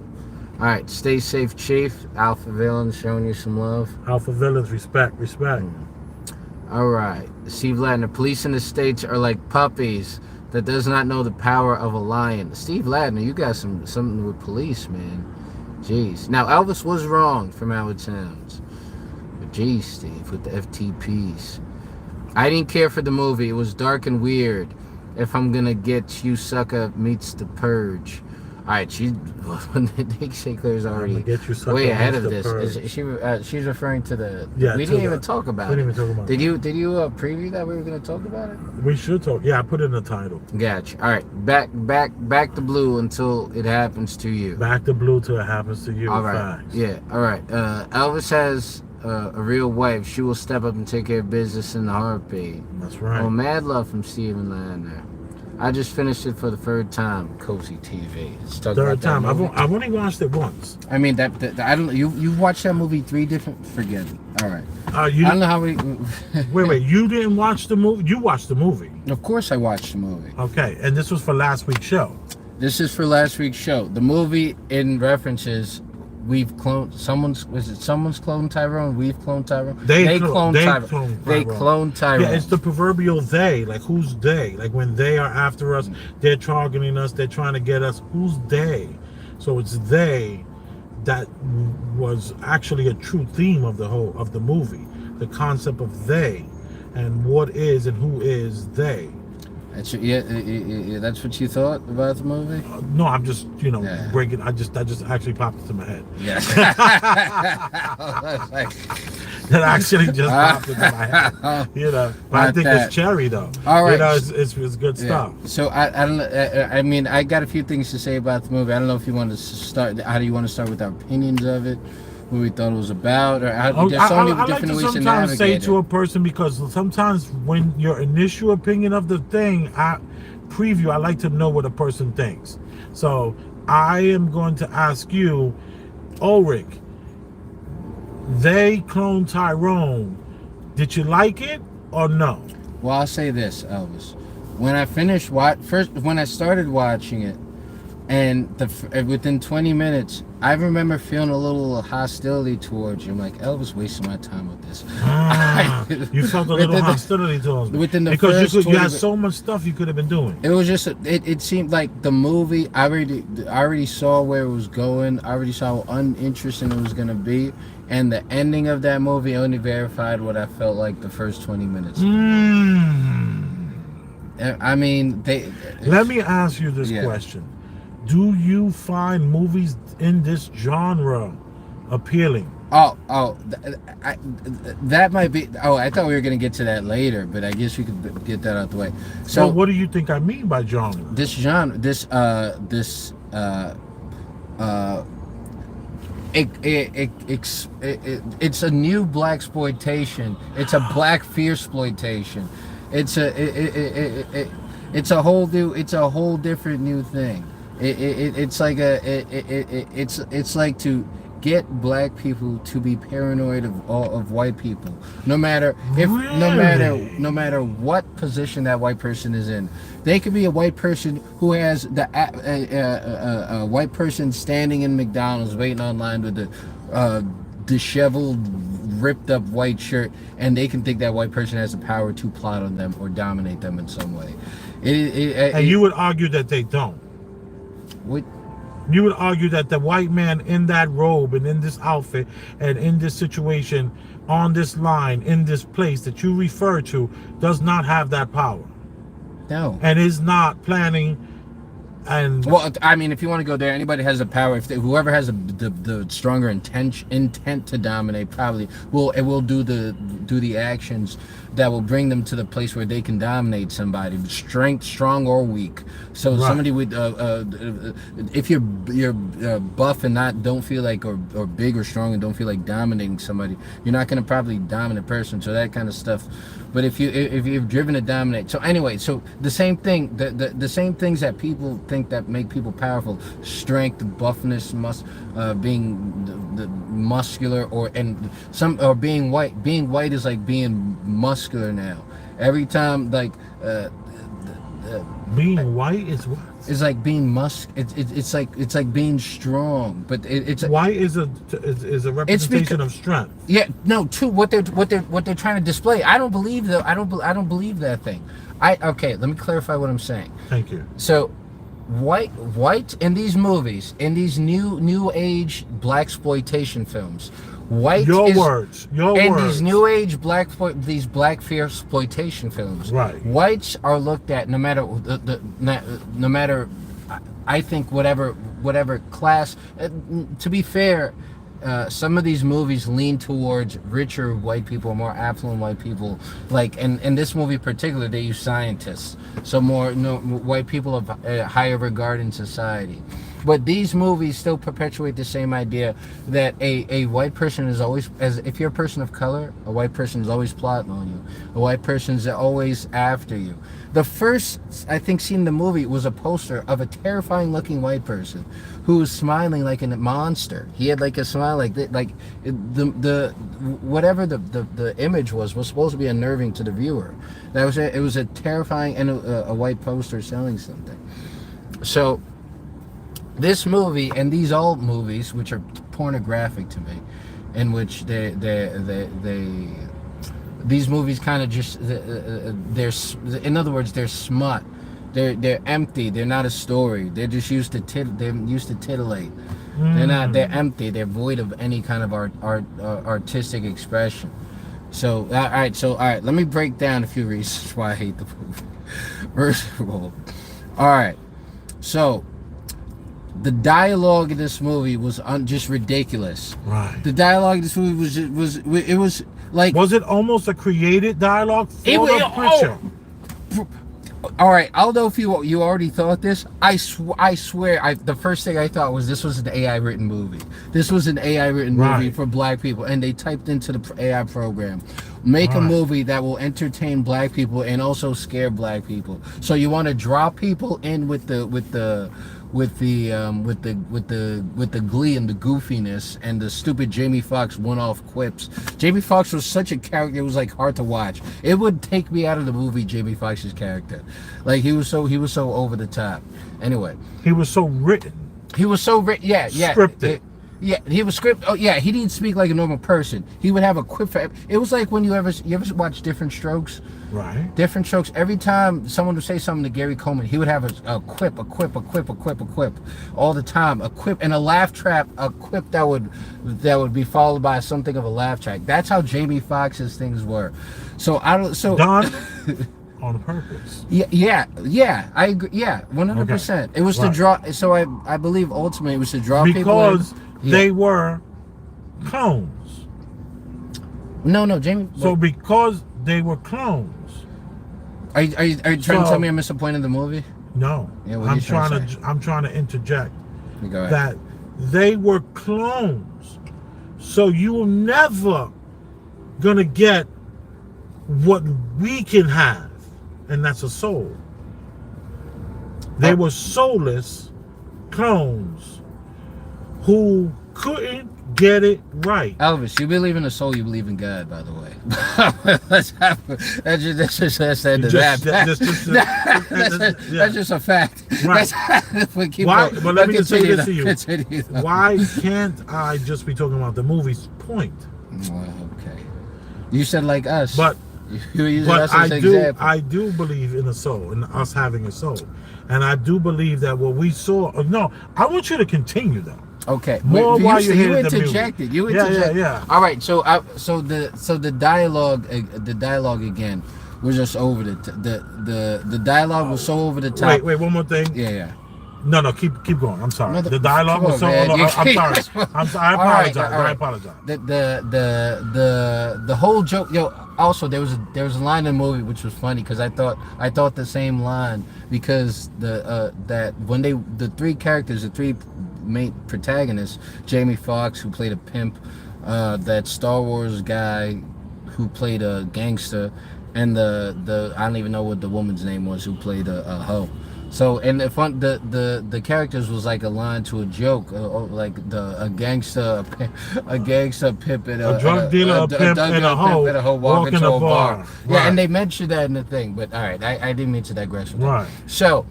Speaker 2: All right, stay safe, Chief. Alpha Villains showing you some love.
Speaker 1: Alpha Villains, respect.
Speaker 2: All right, Steve Ladner, police in the States are like puppies that does not know the power of a lion. Steve Ladner, you got something with police, man. Jeez. Now, Elvis was wrong from how it sounds. But geez, Steve, with the FTPs. I didn't care for the movie. It was dark and weird. If I'm gonna get you, sucker meets the purge. All right, Nick Sinclair's already way ahead of this. She's referring to the. Yeah, we didn't even talk about it. Did you preview that we were going to talk about it?
Speaker 1: We should talk. Yeah, I put it in the title.
Speaker 2: Gotcha. All right, back to blue until it happens to you.
Speaker 1: Back to blue till it happens to you.
Speaker 2: All right. Facts. Yeah. All right. Elvis has a real wife. She will step up and take care of business in the heartbeat.
Speaker 1: That's right.
Speaker 2: Oh, mad love from Steven Lander. I just finished it for the third time. Cozy TV.
Speaker 1: Third time. I've only watched it once.
Speaker 2: I mean I don't. You've watched that movie 3 different. Forget it. All right. I don't know how we.
Speaker 1: wait. You didn't watch the movie? You watched the movie?
Speaker 2: Of course, I watched the movie.
Speaker 1: Okay, and this was for last week's show.
Speaker 2: This is for last week's show. The movie in references. We've cloned someone's cloned Tyrone. We've cloned Tyrone. They cloned Tyrone. They cloned Tyrone.
Speaker 1: Yeah, it's the proverbial they. Like, who's they? Like, when they are after us, they're targeting us, they're trying to get us. Who's they? So it's they that was actually a true theme of the movie. The concept of they, and what is and who is they.
Speaker 2: That's that's what you thought about the movie?
Speaker 1: No, I'm just breaking. I just actually popped into my head.
Speaker 2: Yeah.
Speaker 1: That actually just popped into my head. But I think it's cherry though.
Speaker 2: All right.
Speaker 1: It's good stuff.
Speaker 2: So I don't know. I mean, I got a few things to say about the movie. I don't know if you want to start. How do you want to start with our opinions of it? What we thought it was about, or there's so many different ways to navigate it. I like to sometimes say to a person, because sometimes when your initial opinion of the thing, I like to know what a person thinks. So I am going to ask you, Ulrich, They CLoneD Tyrone, did you like it or no? Well, I'll say this, Elvis. When I started watching it, And within 20 minutes, I remember feeling a little hostility towards you. I'm like, Elvis wasting my time with this.
Speaker 1: You felt a little hostility towards me.
Speaker 2: Within the
Speaker 1: because
Speaker 2: first
Speaker 1: you had so much stuff you could have been doing.
Speaker 2: It was just, it seemed like the movie, I already saw where it was going. I already saw how uninteresting it was going to be. And the ending of that movie only verified what I felt like the first 20 minutes. I mean,
Speaker 1: Let me ask you this question. Do you find movies in this genre appealing?
Speaker 2: That might be. Oh, I thought we were going to get to that later, but I guess we could get that out the way. So,
Speaker 1: what do you think I mean by genre?
Speaker 2: This genre, it's a new blaxploitation. It's a black fear exploitation. It's a whole different new thing. It's like to get black people to be paranoid of white people, no matter what position that white person is in. They could be a white person who has a white person standing in McDonald's waiting online with a disheveled, ripped up white shirt, and they can think that white person has the power to plot on them or dominate them in some way.
Speaker 1: And you would argue that they don't. You would argue that the white man in that robe and in this outfit and in this situation, on this line, in this place that you refer to, does not have that power.
Speaker 2: No.
Speaker 1: And is not planning. And
Speaker 2: well, I mean, if you want to go there, anybody has the power. Whoever has the stronger intent to dominate, probably will do the actions that will bring them to the place where they can dominate somebody, strong or weak. So somebody with if you're buff and don't feel like or big or strong and don't feel like dominating somebody, you're not going to probably dominate a person. So that kind of stuff. But if you've driven to dominate, so anyway, so the same thing, the same things that people think that make people powerful, strength, buffness, being the muscular, or being white. Being white is like being muscular now. Every time, like
Speaker 1: being white is what?
Speaker 2: It's like being it's like being strong, but it's
Speaker 1: white is a representation of strength.
Speaker 2: Yeah, no. What they're trying to display. I don't believe that. I don't believe that thing. Okay. Let me clarify what I'm saying.
Speaker 1: Thank you.
Speaker 2: So, white in these movies, in these new age blaxploitation films. These new age black fear exploitation films.
Speaker 1: Right.
Speaker 2: Whites are looked at no matter. I think whatever class. To be fair, some of these movies lean towards richer white people, more affluent white people. Like in this movie in particular, they use scientists, so more white people of higher regard in society. But these movies still perpetuate the same idea that a white person is always, if you're a person of color, a white person is always plotting on you. A white person is always after you. The first, I think, scene in the movie was a poster of a terrifying looking white person who was smiling like a monster. He had like a smile like whatever the image was supposed to be unnerving to the viewer. It was a terrifying and a white poster selling something. So this movie and these old movies, which are pornographic to me, in which these movies kind of just they're, in other words, they're smut. They're empty. They're not a story. They're just used to titillate. They're empty. They're void of any kind of artistic expression. So all right. Let me break down a few reasons why I hate the movie. First of all right. So the dialogue in this movie was just ridiculous.
Speaker 1: Right.
Speaker 2: The dialogue in this movie was like.
Speaker 1: Was it almost a created dialogue for the picture?
Speaker 2: All right. Although if you already thought this, I swear the first thing I thought was this was an AI written movie. This was an AI written movie for black people, and they typed into the AI program, make a movie that will entertain black people and also scare black people. So you want to draw people in with the with the glee and the goofiness and the stupid Jamie Foxx one-off quips. Jamie Foxx was such a character; it was like hard to watch. It would take me out of the movie. Jamie Foxx's character, like he was so over the top. Anyway,
Speaker 1: he was so written.
Speaker 2: He was so yeah,
Speaker 1: scripted.
Speaker 2: Yeah, he was script. Oh yeah, he didn't speak like a normal person. He would have a quip for. It was like when you ever watch Different Strokes.
Speaker 1: Right.
Speaker 2: Different Strokes. Every time someone would say something to Gary Coleman, he would have a quip all the time. A quip and a laugh trap. A quip that would be followed by something of a laugh track. That's how Jamie Foxx's things were. So I don't. So
Speaker 1: done on purpose.
Speaker 2: Yeah. I agree. Yeah, 100%. Okay. It was to draw. So I believe ultimately it was to draw people
Speaker 1: because they were clones.
Speaker 2: No, Jamie.
Speaker 1: So because they were clones.
Speaker 2: Are you trying to tell me I'm disappointed in the movie?
Speaker 1: No.
Speaker 2: Yeah,
Speaker 1: I'm trying to interject
Speaker 2: Go ahead.
Speaker 1: that they were clones. So you're never gonna get what we can have, and that's a soul. They were soulless clones who couldn't get it right.
Speaker 2: Elvis, you believe in a soul, you believe in God, by the way. That's just the end of that. That's just a fact.
Speaker 1: Right. Why? But let me just say this to you. Why can't I just be talking about the movie's point?
Speaker 2: Well, okay. You said like us.
Speaker 1: But
Speaker 2: us as
Speaker 1: I do believe in a soul, in us having a soul. And I do believe that what we saw. No, I want you to continue though.
Speaker 2: Okay.
Speaker 1: More while you're
Speaker 2: you interjected. You interjected.
Speaker 1: Yeah.
Speaker 2: All right. So the dialogue again was just over the dialogue was so over the top.
Speaker 1: Wait, one more thing.
Speaker 2: Yeah.
Speaker 1: No, keep going. I'm sorry. The dialogue was so. I'm sorry. I apologize.
Speaker 2: The whole joke. Also, there was a line in the movie which was funny because I thought the same line because that when the three characters, the three main protagonists, Jamie Foxx who played a pimp, that Star Wars guy who played a gangster, and the I don't even know what the woman's name was who played a hoe. So and the characters was like a line to a joke, like a gangster pimp and a
Speaker 1: drug dealer, a pimp and a hoe walking to a bar. Right.
Speaker 2: Yeah, and they mentioned that in the thing. But all right, I didn't mean to digress.
Speaker 1: Right.
Speaker 2: So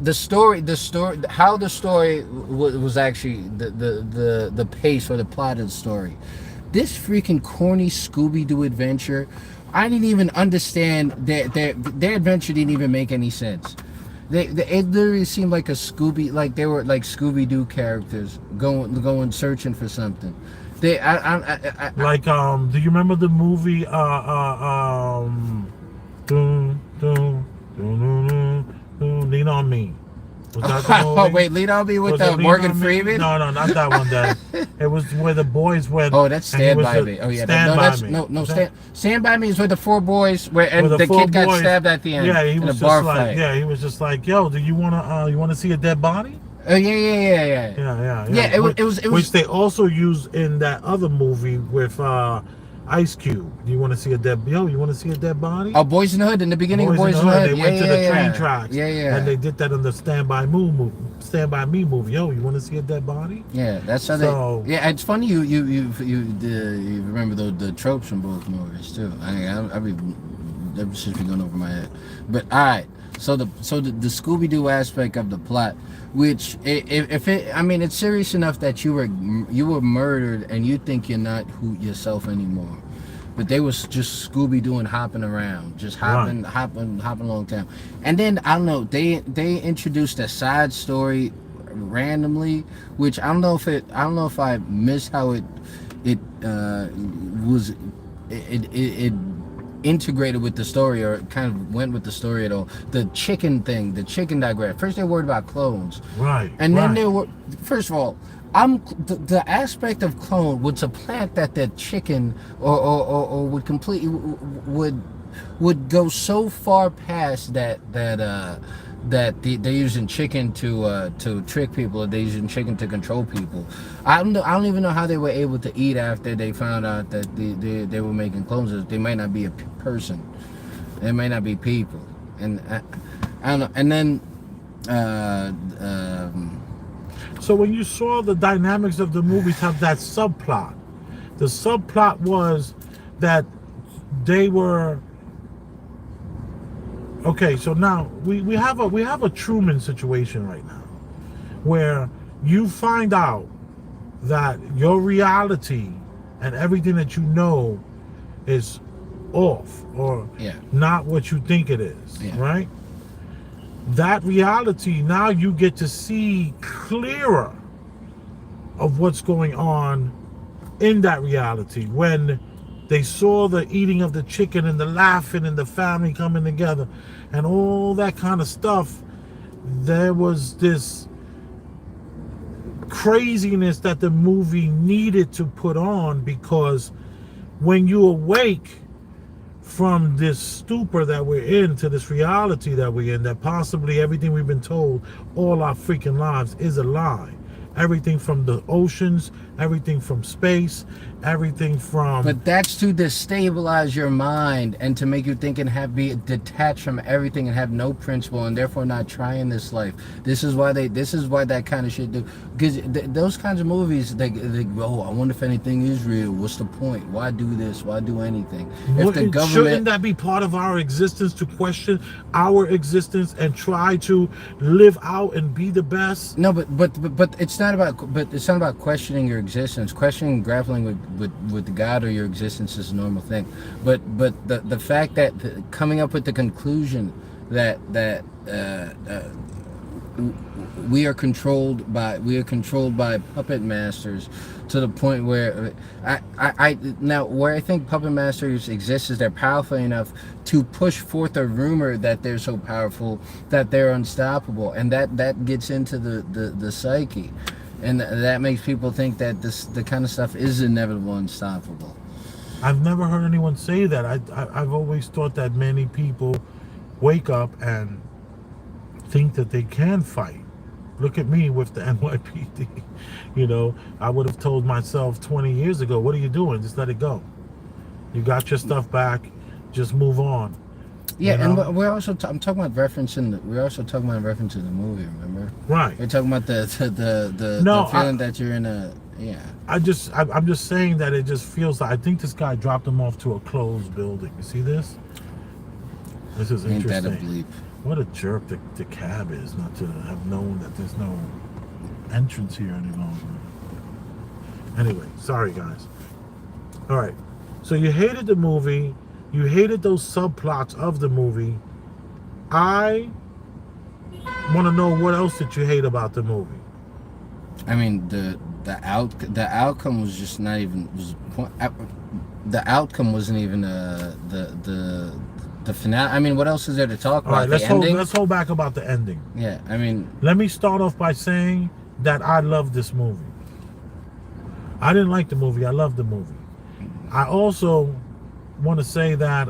Speaker 2: the story, how the story was actually the pace or the plot of the story. This freaking corny Scooby-Doo adventure, I didn't even understand their adventure didn't even make any sense. It literally seemed like they were like Scooby-Doo characters going searching for something. Do you remember the movie
Speaker 1: Lean on Me? Was that the movie?
Speaker 2: Oh wait, Lean on Me with Morgan Freeman?
Speaker 1: No, not that one. It was where the boys went.
Speaker 2: Oh, that's Stand By Me. Oh yeah, Stand By Me is where the four boys the kid got stabbed at the end.
Speaker 1: Yeah, he was
Speaker 2: in a bar fight.
Speaker 1: Yeah, he was just like, yo, do you wanna see a dead body?
Speaker 2: Yeah. It was
Speaker 1: which they also used in that other movie with Ice Cube. Do you want to see a dead? You want to see a dead body?
Speaker 2: Oh, Boys in the Hood. In the beginning of Boys in the Hood,
Speaker 1: they went to the train tracks.
Speaker 2: Yeah.
Speaker 1: And they did that in the Stand By Me movie. Yo, you want to see a dead body?
Speaker 2: Yeah, that's how they. Yeah, it's funny you remember the tropes from both movies too. That's just been going over my head. But all right, so the Scooby-Doo aspect of the plot, which it's serious enough that you were murdered and you think you're not yourself anymore, but they was just Scooby-Doo and hopping around, just hopping along town, and then I don't know, they introduced a side story randomly, which I don't know if I missed how it integrated with the story or kind of went with the story at all. The chicken digress. First they were worried about clones,
Speaker 1: right?
Speaker 2: And then they were, first of all, the aspect of clone would supplant that the chicken or would completely would go so far past that they're using chicken to trick people, or they're using chicken to control people. I don't even know how they were able to eat after they found out that they were making clones. They might not be a person. They might not be people. And I don't know. And then uh, um,
Speaker 1: So when you saw the dynamics of the movies have that subplot, the subplot was that they were okay. So now we have a Truman situation right now, where you find out that your reality and everything that you know is off or
Speaker 2: yeah,
Speaker 1: not what you think it is,
Speaker 2: yeah.
Speaker 1: right? That reality, now you get to see clearer of what's going on in that reality. When they saw the eating of the chicken and the laughing and the family coming together and all that kind of stuff, there was this craziness that the movie needed to put on, because when you awake from this stupor that we're in to this reality that we're in, that possibly everything we've been told all our freaking lives is a lie. Everything from the oceans, everything from space, everything from...
Speaker 2: But that's to destabilize your mind and to make you think and be detached from everything and have no principle and therefore not trying this life. This is why that kind of shit do. Because those kinds of movies, they oh, I wonder if anything is real. What's the point? Why do this? Why do anything? If the government...
Speaker 1: Shouldn't that be part of our existence, to question our existence and try to live out and be the best?
Speaker 2: No, but it's not about questioning your existence. Questioning, grappling with God or your existence is a normal thing. But the fact that coming up with the conclusion that we are controlled by puppet masters, to the point where where I think puppet masters exist is they're powerful enough to push forth a rumor that they're so powerful that they're unstoppable, and that gets into the psyche, and that makes people think that the kind of stuff is inevitable, unstoppable.
Speaker 1: I've never heard anyone say that. I've always thought that many people wake up and think that they can fight. Look at me with the NYPD. You know, I would have told myself 20 years ago, what are you doing? Just let it go. You got your stuff back. Just move on.
Speaker 2: Yeah,
Speaker 1: you know?
Speaker 2: and we're also I'm talking about referencing. We're also talking about reference to the movie. Remember?
Speaker 1: Right.
Speaker 2: We're talking about the feeling that you're in a
Speaker 1: I'm just saying that it just feels like, I think this guy dropped him off to a closed building. You see this? This is
Speaker 2: Ain't
Speaker 1: interesting.
Speaker 2: that a bleep?
Speaker 1: What a jerk the cab is, not to have known that there's no entrance here any longer. Anyway, sorry guys. All right. So you hated the movie. You hated those subplots of the movie. I want to know what else did you hate about the movie.
Speaker 2: I mean, the outcome was just not even the outcome wasn't even the finale. I mean, what else is there to talk about?
Speaker 1: All right, let's hold back about the ending.
Speaker 2: Yeah, I mean,
Speaker 1: let me start off by saying that I love this movie. I didn't like the movie. I love the movie. I also want to say that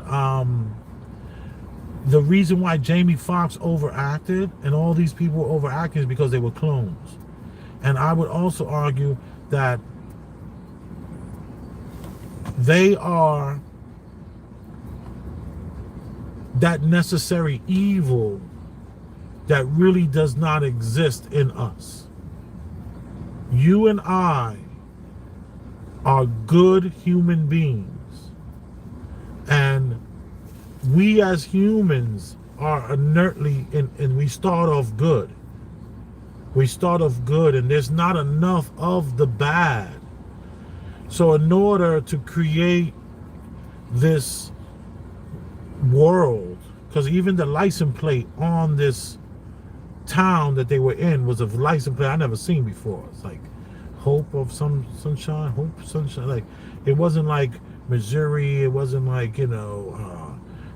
Speaker 1: the reason why Jamie Foxx overacted and all these people were overacting is because they were clones. And I would also argue that they are that necessary evil that really does not exist in us. You and I are good human beings, and we as humans are inertly and we start off good. We start off good, and there's not enough of the bad. So in order to create this world, because even the license plate on this town that they were in was a license plate I never seen before. It's like Hope of Sunshine, Hope Sunshine. Like, it wasn't like Missouri, it wasn't like,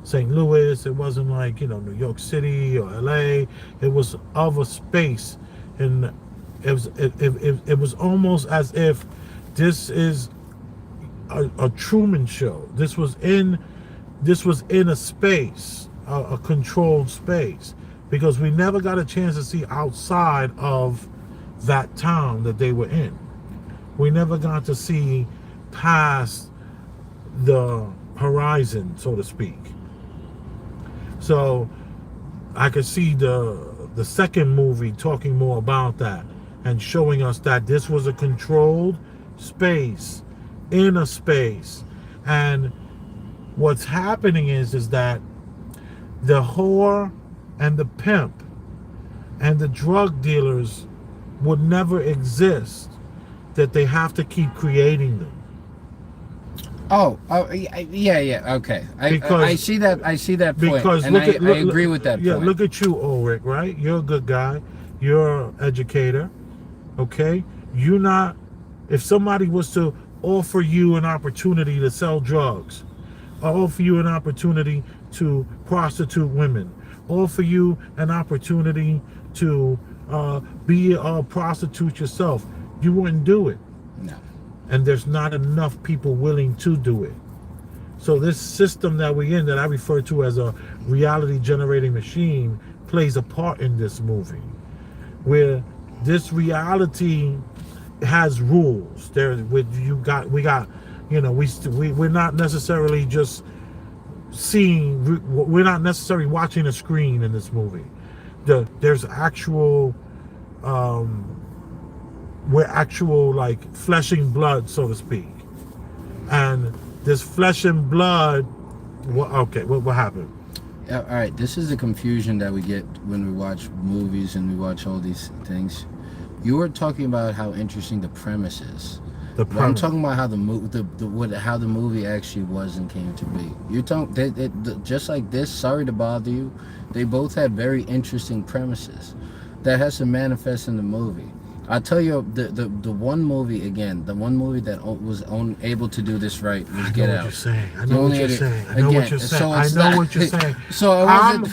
Speaker 1: St. Louis, it wasn't like, New York City or LA. It was of a space, and it was almost as if this is a Truman Show. This was in a space, a controlled space, because we never got a chance to see outside of that town that they were in. We never got to see past the horizon, so to speak. So I could see the the second movie talking more about that and showing us that this was a controlled space, in a space. And what's happening is that the whore and the pimp and the drug dealers would never exist, that they have to keep creating them.
Speaker 2: Oh, yeah, okay. I see that point,
Speaker 1: Because
Speaker 2: and I agree with that
Speaker 1: yeah,
Speaker 2: point.
Speaker 1: look at you, Ulrich, right? You're a good guy. You're an educator, okay? You're not, if somebody was to offer you an opportunity to sell drugs, or offer you an opportunity to prostitute women, offer you an opportunity to be a prostitute yourself, you wouldn't do it.
Speaker 2: No.
Speaker 1: And there's not enough people willing to do it. So this system that we're in, that I refer to as a reality generating machine, plays a part in this movie, where this reality has rules. We're not necessarily just seeing. We're not necessarily watching a screen in this movie. There's actual. We're actual, like, flesh and blood, so to speak. And this flesh and blood, what happened?
Speaker 2: All right, this is the confusion that we get when we watch movies and we watch all these things. You were talking about how interesting the premise is. I'm talking about how how the movie actually was and came to be. You're talking just like this. Sorry to bother you. They both had very interesting premises that has to manifest in the movie. I'll tell you, the one movie that was able to do this right was Get Out.
Speaker 1: I know what you're saying. I know what you're saying.
Speaker 2: So
Speaker 1: I'm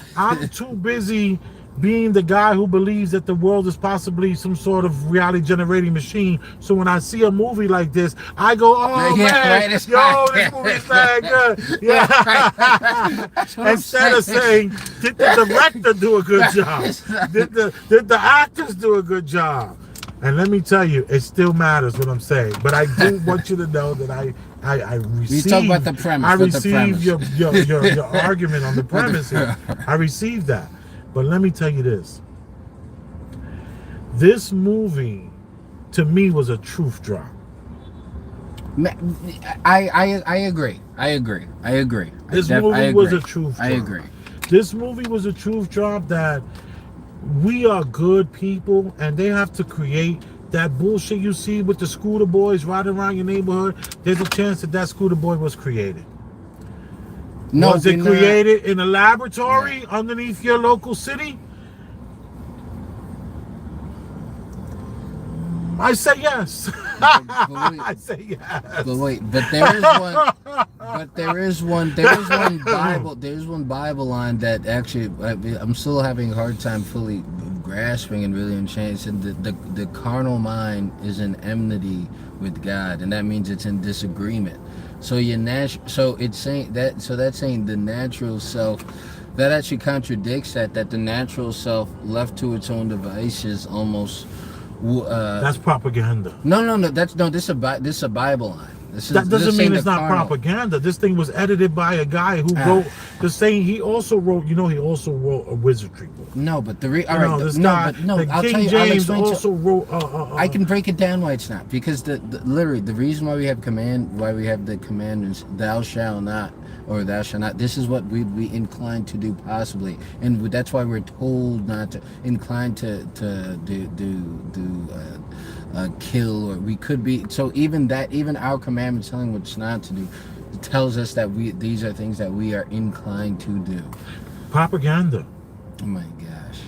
Speaker 1: too busy being the guy who believes that the world is possibly some sort of reality generating machine. So when I see a movie like this, I go, oh man, this movie's that good. Yeah. Instead of saying, did the director do a good job? Did the actors do a good job? And let me tell you, it still matters what I'm saying. But I do want you to know that I received.
Speaker 2: You talk about the premise.
Speaker 1: I received your argument on the premise here. I received that. But let me tell you this. This movie, to me, was a truth drop.
Speaker 2: I agree.
Speaker 1: This movie was a truth drop.
Speaker 2: I agree.
Speaker 1: This movie was a truth drop that we are good people, and they have to create that bullshit you see with the scooter boys riding around your neighborhood. There's a chance that scooter boy was created.
Speaker 2: No,
Speaker 1: was it created in a laboratory underneath your local city? I say yes. I say yes.
Speaker 2: But wait, there is one Bible line that actually I'm still having a hard time fully grasping and really understanding. The carnal mind is in enmity with God, and that means it's in disagreement. So that's saying the natural self, that actually contradicts that the natural self left to its own devices almost.
Speaker 1: That's propaganda.
Speaker 2: No. This is a Bible line.
Speaker 1: That doesn't mean it's not propaganda. This thing was edited by a guy who wrote the same. He also wrote a wizardry book.
Speaker 2: No, but
Speaker 1: King James also wrote.
Speaker 2: I can break it down why it's not, because literally the reason why we have the commandments, thou shalt not, or thou shalt not. This is what we'd be inclined to do possibly, and that's why we're told not to, inclined to kill, or we could be. So even our commandments telling what's not to do, it tells us that these are things that we are inclined to do.
Speaker 1: Propaganda.
Speaker 2: Oh my gosh.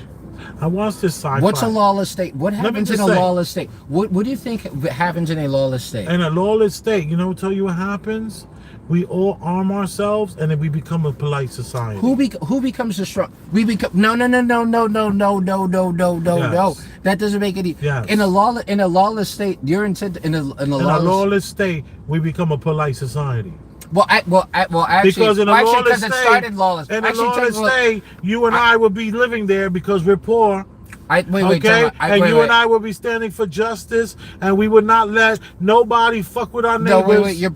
Speaker 1: I watched this sci-fi.
Speaker 2: What's a lawless state? What happens in a lawless state? What do you think happens in a lawless state?
Speaker 1: In a lawless state, tell you what happens? We all arm ourselves, and then we become a polite society.
Speaker 2: Who becomes the strong? We become no.
Speaker 1: Yes.
Speaker 2: That doesn't make any.
Speaker 1: Yes.
Speaker 2: In a lawless state, you're in a
Speaker 1: lawless state, we become a polite society.
Speaker 2: Actually,
Speaker 1: because in a lawless
Speaker 2: it started lawless.
Speaker 1: In a lawless state, you and I would be living there because we're poor, Okay, and you and I will be standing for justice, and we would not let nobody fuck with our neighbors.
Speaker 2: No, wait. Your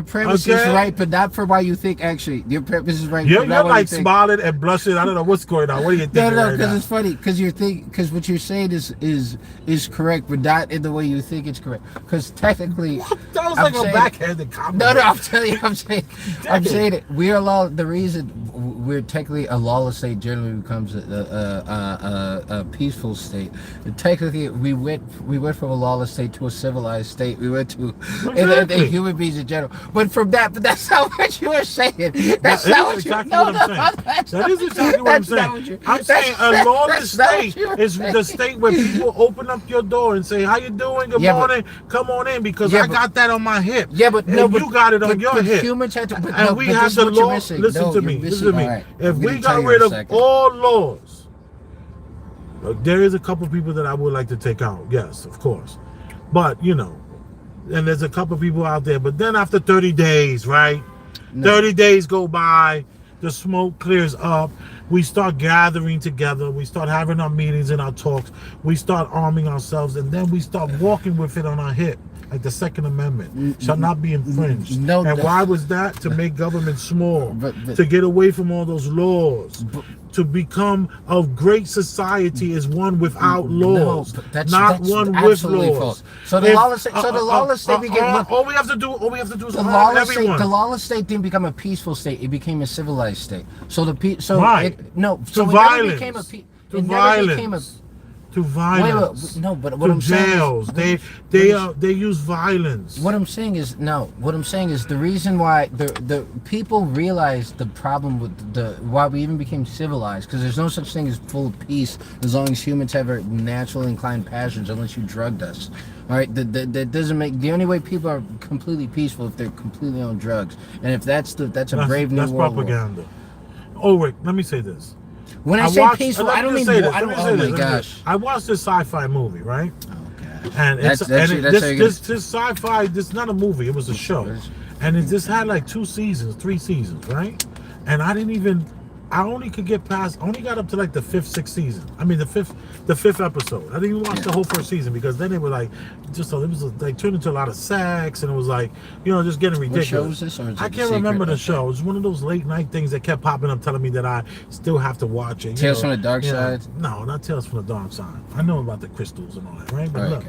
Speaker 2: premise is right, but not for why you think. Actually, your premise is right.
Speaker 1: You're like smiling and blushing. I don't know what's going on. What are you thinking?
Speaker 2: No, because it's funny. Because what you're saying is correct, but not in the way you think it's correct. Because technically,
Speaker 1: that was like a backhanded comment.
Speaker 2: No, I'm telling you, I'm saying it. We are law. The reason we're technically a lawless state generally becomes a peaceful state. And technically, we went from a lawless state to a civilized state. We went to and human beings in general. But that's not what you were saying. That's not what
Speaker 1: exactly what I'm saying. That is exactly what I'm saying. I'm saying a lawless state is the state where people open up your door and say, "How you doing? Good morning. Come on in," because I got that on my hip.
Speaker 2: Yeah, but
Speaker 1: you got it on your hip.
Speaker 2: Humans have to,
Speaker 1: and we have the law. Listen to me. Right. If we got rid of all laws, there is a couple people that I would like to take out. Yes, of course. But, and there's a couple people out there. But then after 30 days, right? 30 days go by. The smoke clears up. We start gathering together. We start having our meetings and our talks. We start arming ourselves. And then we start walking with it on our hip. Like the Second Amendment shall not be infringed. And why was that? To make government small, to get away from all those laws, to become a great society is one without laws, not one with laws.
Speaker 2: False. So the lawless state became.
Speaker 1: All we have to do is
Speaker 2: the lawless state. The lawless state didn't become a peaceful state; it became a civilized state. So
Speaker 1: to violence.
Speaker 2: Wait, no, but what I'm
Speaker 1: jails.
Speaker 2: saying
Speaker 1: is, they use violence.
Speaker 2: What I'm saying is the reason why the people realized the problem with why we even became civilized, because there's no such thing as full peace as long as humans have our natural inclined passions, unless you drugged us. All right, that doesn't make the only way people are completely peaceful if they're completely on drugs, and if that's a brave new world.
Speaker 1: That's propaganda. Oh wait, let me say this.
Speaker 2: When I say peaceful, I don't mean oh my gosh.
Speaker 1: I watched this sci-fi movie, right?
Speaker 2: Oh god.
Speaker 1: And this sci-fi, this is not a movie, it was a show. And this had like 3 seasons, right? And I only got up to like the 5th, 6th season. I mean the fifth episode. I didn't even watch the whole 1st season, because then they were like, it was like turned into a lot of sex, and it was like, just getting ridiculous.
Speaker 2: What show is this? Or is
Speaker 1: I can't remember the show. It was one of those late night things that kept popping up, telling me that I still have to watch it.
Speaker 2: Tales from the Dark Side?
Speaker 1: No, not Tales from the Dark Side. I know about the crystals and all that, right? But look,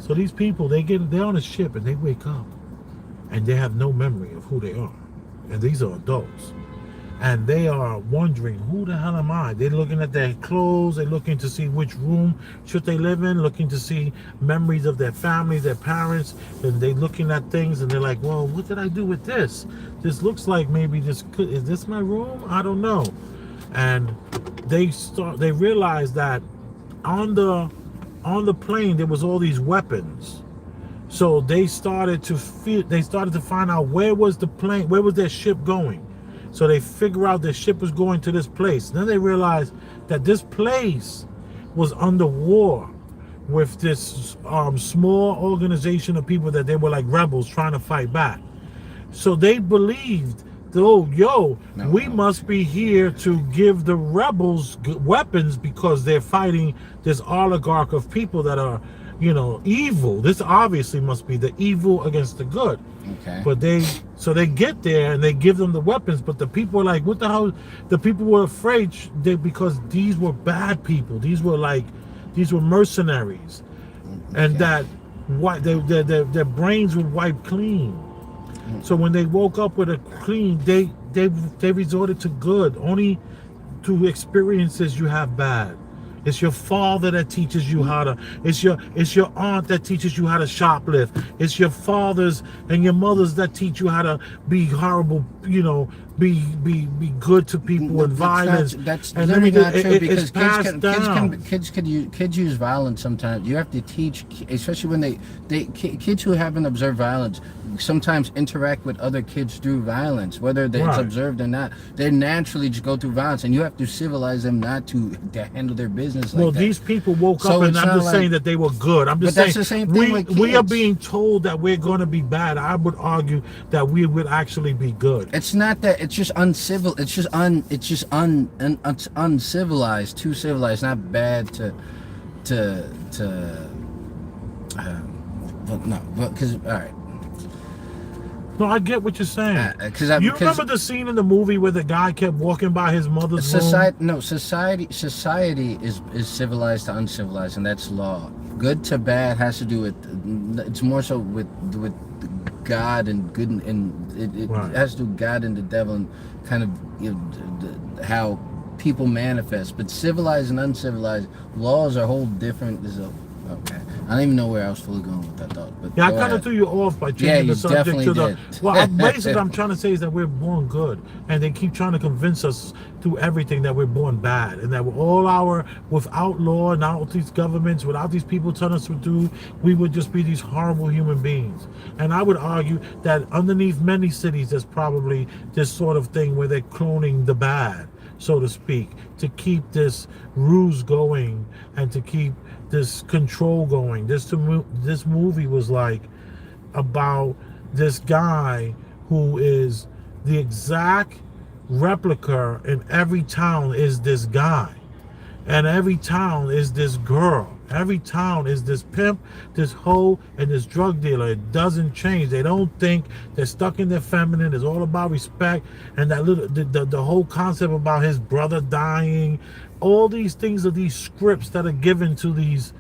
Speaker 1: so these people, they're on a ship and they wake up and they have no memory of who they are, and these are adults. And they are wondering, who the hell am I? They're looking at their clothes. They're looking to see which room should they live in, looking to see memories of their family, their parents. And they're looking at things and they're like, well, what did I do with this? This looks like maybe is this my room? I don't know. And they realize that on the plane, there was all these weapons. So they started to find out where was their ship going. So they figure out their ship was going to this place. Then they realize that this place was under war with this small organization of people that they were like rebels trying to fight back. So they believed, we must be here to give the rebels weapons because they're fighting this oligarch of people that are, evil. This obviously must be the evil against the good.
Speaker 2: Okay.
Speaker 1: But they get there and they give them the weapons, but the people are like, what the hell? The people were afraid because these were bad people. These were mercenaries, and that their brains were wiped clean. So when they woke up with a clean, they resorted to good, only to experiences you have bad. It's your father that teaches you how to. It's your aunt that teaches you how to shoplift. It's your fathers and your mothers that teach you how to be horrible. Be good to people and violence.
Speaker 2: That's literally not true, because kids use violence sometimes. You have to teach, especially when kids who haven't observed violence sometimes interact with other kids through violence, whether it's observed or not. They naturally just go through violence, and you have to civilize them not to handle their business like that.
Speaker 1: These people woke up, and I'm just saying that they were good. I'm just saying
Speaker 2: that's the same thing with kids.
Speaker 1: We are being told that we're going to be bad. I would argue that we would actually be good.
Speaker 2: It's not that it's just uncivil. It's just uncivilized. Too civilized. Not bad to. But no, because all right.
Speaker 1: No, I get what you're saying. You
Speaker 2: Because
Speaker 1: remember the scene in the movie where the guy kept walking by his mother's room?
Speaker 2: society is civilized to uncivilized, and that's law. Good to bad has to do with. It's more so with God and good, and it
Speaker 1: Right.
Speaker 2: has to do with God and the devil, and kind of how people manifest. But civilized and uncivilized laws are a whole different. Okay. I don't even know where I was fully going with that thought. But
Speaker 1: Yeah, I
Speaker 2: go
Speaker 1: kind of
Speaker 2: ahead.
Speaker 1: threw you off by
Speaker 2: Yeah,
Speaker 1: changing
Speaker 2: you
Speaker 1: the subject
Speaker 2: definitely
Speaker 1: to the.
Speaker 2: did.
Speaker 1: Well, basically, I'm trying to say is that we're born good, and they keep trying to convince us through everything that we're born bad, and that without law, without these governments, without these people telling us what to do, we would just be these horrible human beings. And I would argue that underneath many cities, there's probably this sort of thing where they're cloning the bad, so to speak, to keep this ruse going and to keep this control going. This movie was like about this guy who is the exact replica in every town is this guy, and every town is this girl, every town is this pimp, this hoe, and this drug dealer. It doesn't change. They don't think. They're stuck in their feminine. It's all about respect, and that the whole concept about his brother dying. All these things are these scripts that are given to these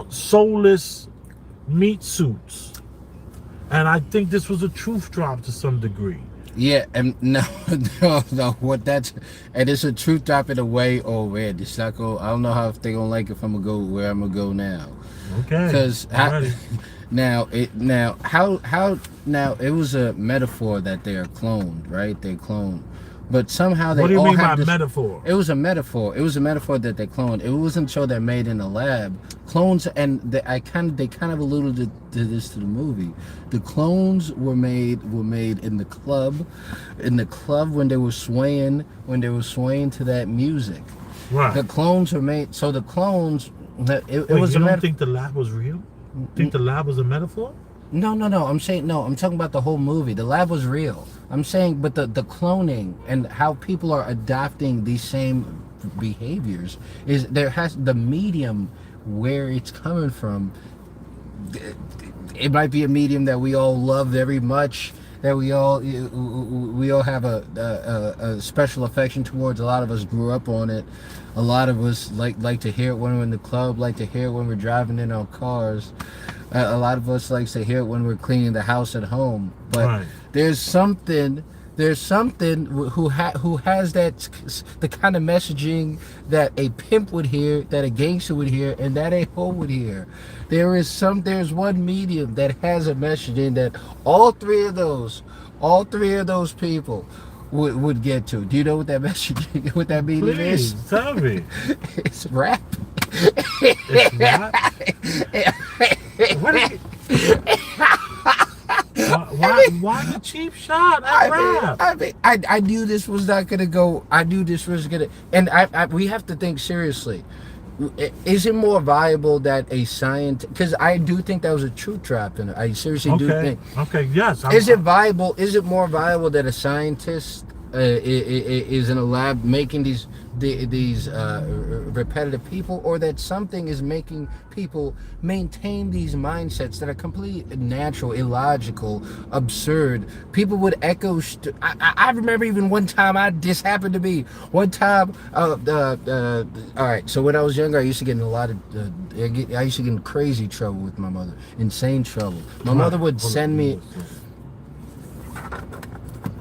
Speaker 1: soulless meat suits. And I think this was a truth drop to some degree.
Speaker 2: Yeah, and no, and it's a truth drop in a way. Oh man, this not go. I don't know how if they gonna like it if I'm gonna go where I'm gonna go now.
Speaker 1: Okay.
Speaker 2: Because now it was a metaphor that they are cloned, right? They cloned, but somehow they.
Speaker 1: What do you
Speaker 2: all
Speaker 1: mean
Speaker 2: have
Speaker 1: by
Speaker 2: this,
Speaker 1: metaphor?
Speaker 2: It was a metaphor. It was a metaphor that they cloned. It wasn't so they're made in a lab. Clones, and they kind of alluded to this to the movie. The clones were made in the club when they were swaying to that music.
Speaker 1: Right.
Speaker 2: The clones were made. So the clones. It
Speaker 1: Wait,
Speaker 2: was
Speaker 1: you
Speaker 2: a
Speaker 1: don't think the lab was real? Think the lab was a metaphor?
Speaker 2: No. I'm talking about the whole movie. The lab was real. I'm saying, but the cloning and how people are adopting these same behaviors is the medium where it's coming from. It might be a medium that we all love very much, that we all have a special affection towards. A lot of us grew up on it. A lot of us like to hear it when we're in the club, like to hear it when we're driving in our cars. A lot of us likes to hear it when we're cleaning the house at home. But
Speaker 1: Right.
Speaker 2: there's something who has the kind of messaging that a pimp would hear, that a gangster would hear, and that a hoe would hear. There's one medium that has a messaging that all three of those people would get to. Do you know what that messaging, what that medium
Speaker 1: Please,
Speaker 2: is?
Speaker 1: tell me.
Speaker 2: It's rap.
Speaker 1: It's rap? What is it? Why the cheap shot at rap?
Speaker 2: I knew this was not gonna go. I knew this was gonna, and we have to think seriously. Is it more viable that a scientist? Because I do think that was a truth trap, and I seriously do think.
Speaker 1: Okay. Yes.
Speaker 2: Is it viable? Is it more viable that a scientist is in a lab making these repetitive people, or that something is making people maintain these mindsets that are completely natural, illogical, absurd? People would echo. I remember even one time all right. So when I was younger, I used to get in a lot of. I used to get in crazy trouble with my mother, insane trouble. My mother would send me.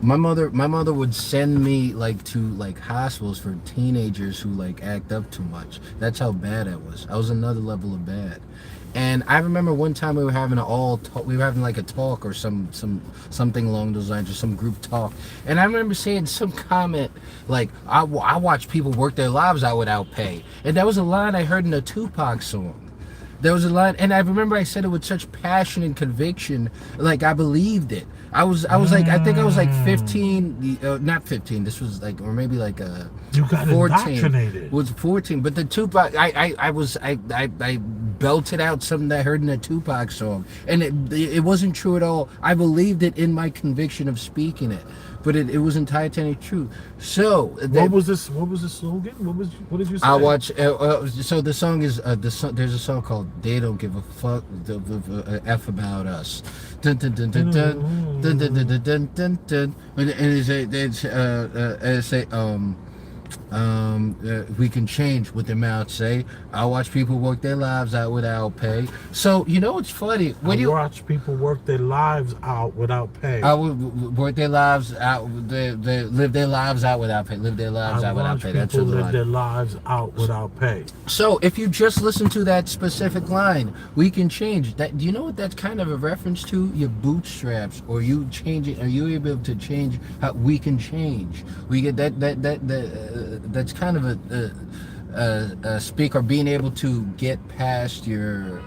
Speaker 2: My mother would send me to hospitals for teenagers who act up too much. That's how bad I was. I was another level of bad. And I remember one time we were having a talk or something along those lines, or some group talk. And I remember saying some comment like, I watch people work their lives out without pay. And that was a line I heard in a Tupac song. There was a line, and I remember I said it with such passion and conviction, like I believed it. I was like, I think I was 15, not 15. This was or maybe
Speaker 1: you got
Speaker 2: 14.
Speaker 1: indoctrinated.
Speaker 2: It was 14, but the Tupac, I belted out something that I heard in a Tupac song, and it wasn't true at all. I believed it in my conviction of speaking it, but it wasn't tied to any truth. So
Speaker 1: what was this? What was the slogan? What did you say?
Speaker 2: I watch. So the song is there's a song called "They Don't Give a Fuck F About Us." Dun, dun, dun, dun, dun, dun, dun, dun, dun, dun, dun. And it's say we can change what their mouths say. I watch people work their lives out without pay. So you know it's funny when you
Speaker 1: watch people work their lives out without pay.
Speaker 2: I would work their lives out. They live their lives out without pay. Live their lives out without pay. That's
Speaker 1: people live their lives out without pay.
Speaker 2: So if you just listen to that specific line, we can change that. Do you know what that's kind of a reference to? Your bootstraps, or you change it? Are you able to change how we can change? We get that's kind of a speak, or being able to get past your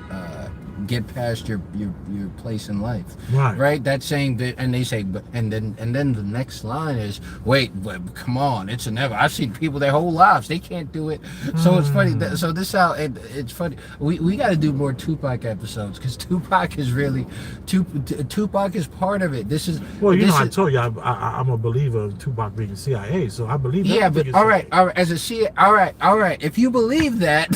Speaker 2: place in life, right? That's saying that, and they say, but and then the next line is, wait, come on, it's a never. I've seen people their whole lives, they can't do it. So it's funny. So this how it's funny. We got to do more Tupac episodes, because Tupac is really Tupac is part of it. This is
Speaker 1: I told you I'm a believer of Tupac being CIA, so I believe that.
Speaker 2: Yeah, but all right, as a CIA, all right. If you believe that,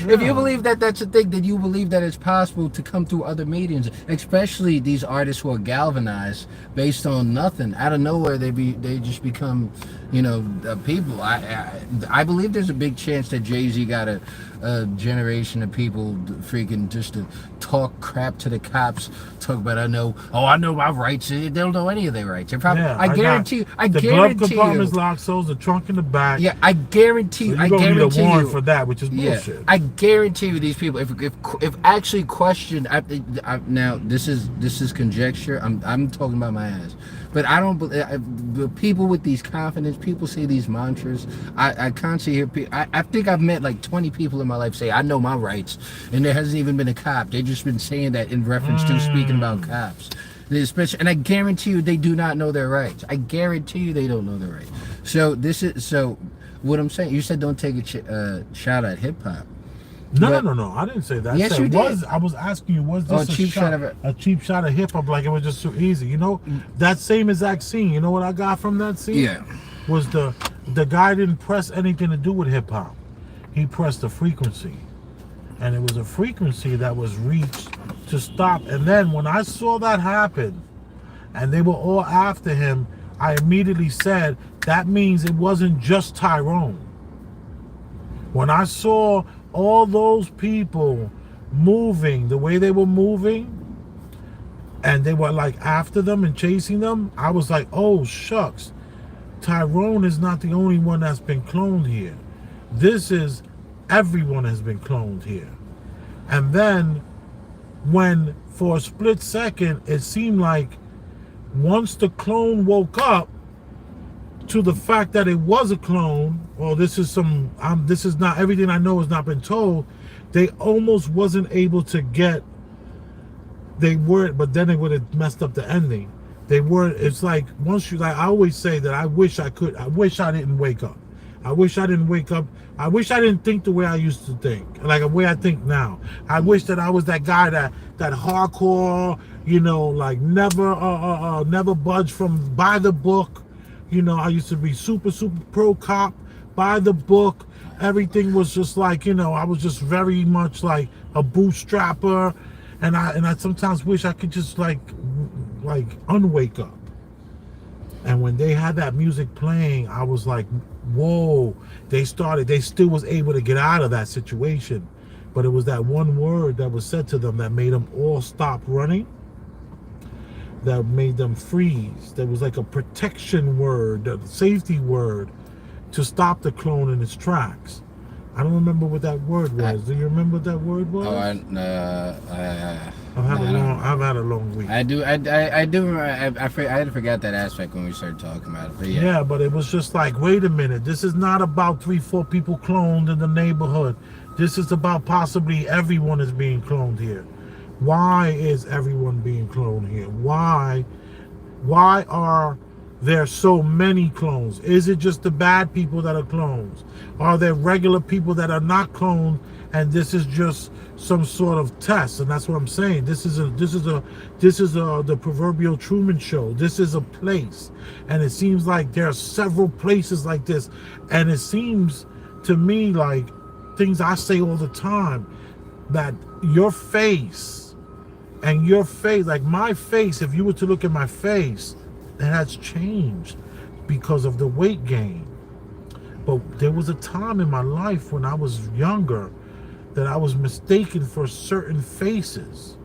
Speaker 2: if you believe that that's a thing, then you believe that it's possible to come through other mediums, especially these artists who are galvanized based on nothing. Out of nowhere, they just become, people. I believe there's a big chance that Jay-Z got a generation of people freaking just to talk crap to the cops, talk about I know my rights. They don't know any of their rights. They're probably, I guarantee you.
Speaker 1: The glove compartment's locked, so's the trunk in the back.
Speaker 2: Yeah, I guarantee you.
Speaker 1: So you're gonna need a warrant for that, which is bullshit.
Speaker 2: I guarantee you, these people, if actually questioned, now this is conjecture. I'm talking about my ass, but I don't believe people with these confidence. People say these mantras. I constantly hear people. I think I've met like 20 people in my life say I know my rights, and there hasn't even been a cop. They've just been saying that in reference to speaking about cops. And I guarantee you they do not know their rights. I guarantee you they don't know their rights. So what I'm saying, you said don't take a shot at hip hop.
Speaker 1: No. I didn't say that.
Speaker 2: Yes, you did.
Speaker 1: I was asking you, was this a cheap shot of hip hop? Like it was just so easy, That same exact scene. You know what I got from that scene?
Speaker 2: Yeah.
Speaker 1: Was the guy didn't press anything to do with hip hop. He pressed the frequency, and it was a frequency that was reached to stop. And then when I saw that happen, and they were all after him, I immediately said that means it wasn't just Tyrone. When I saw all those people moving the way they were moving, and they were like after them and chasing them, I was like, oh shucks, Tyrone is not the only one that's been cloned here. Everyone has been cloned here. And then when for a split second it seemed like once the clone woke up to the fact that it was a clone, or this is not everything I know has not been told, they almost wasn't able to get, but then they would have messed up the ending. It's like once you, like I always say that I wish I didn't wake up. I wish I didn't wake up. I wish I didn't think the way I used to think, like the way I think now. I wish that I was that guy that hardcore, like never budge from by the book. I used to be super pro cop, by the book. Everything was just like, I was just very much like a bootstrapper, and I sometimes wish I could just like unwake up. And when they had that music playing, I was like, whoa, they still was able to get out of that situation. But it was that one word that was said to them that made them all stop running, that made them freeze. There was like a protection word, a safety word to stop the clone in its tracks. I don't remember what that word was. Do you remember what that word was? I've had a long week.
Speaker 2: I do. I do. I forgot that aspect when we started talking about it. But
Speaker 1: yeah, but it was just like, wait a minute. This is not about 3-4 people cloned in the neighborhood. This is about possibly everyone is being cloned here. Why is everyone being cloned here? Why are there so many clones? Is it just the bad people that are clones? Are there regular people that are not cloned and this is just some sort of test. And that's what I'm saying. This is the proverbial Truman Show. This is a place, and it seems like there are several places like this, and it seems to me like things I say all the time, that your face and your face, like my face, if you were to look at my face, it has changed because of the weight gain. But there was a time in my life when I was younger that I was mistaken for certain faces.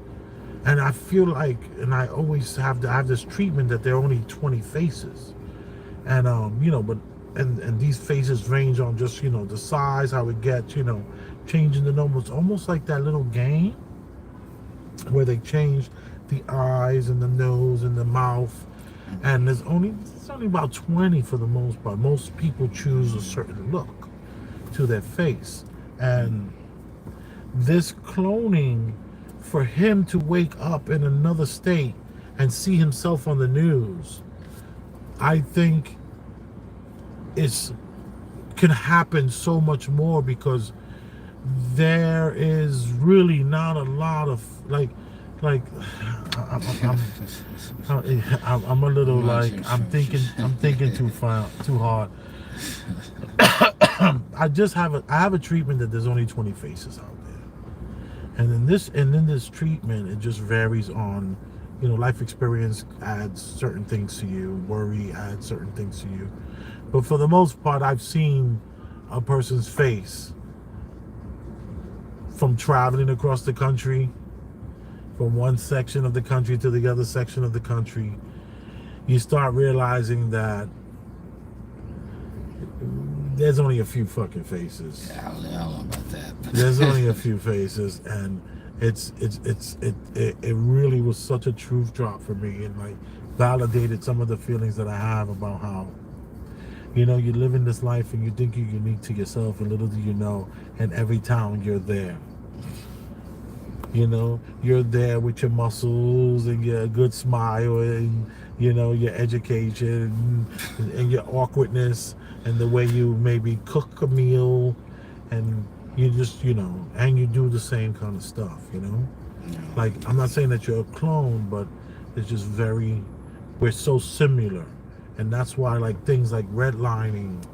Speaker 1: And I feel like, and I always have this treatment that there are only 20 faces. And, but and these faces range on just, the size, how it gets, changing the numbers. Almost like that little game where they change the eyes and the nose and the mouth. And it's only about 20 for the most part. Most people choose a certain look to their face. And this cloning, for him to wake up in another state and see himself on the news, I think can happen so much more, because there is really not a lot of I'm a little like I'm thinking too hard. I have a treatment that there's only 20 faces out there, and in this treatment it just varies on, life experience adds certain things to you, worry adds certain things to you, but for the most part I've seen a person's face from traveling across the country, from one section of the country to the other section of the country. You start realizing that there's only a few fucking faces.
Speaker 2: Yeah, I don't know about that.
Speaker 1: There's only a few faces, and it really was such a truth drop for me, and like validated some of the feelings that I have about how, you live in this life and you think you're unique to yourself, and little do you know, in every town you're there. You're there with your muscles and your good smile and, your education and your awkwardness and the way you maybe cook a meal, and you just, and you do the same kind of stuff, Like, I'm not saying that you're a clone, but it's just we're so similar. And that's why, like, things like redlining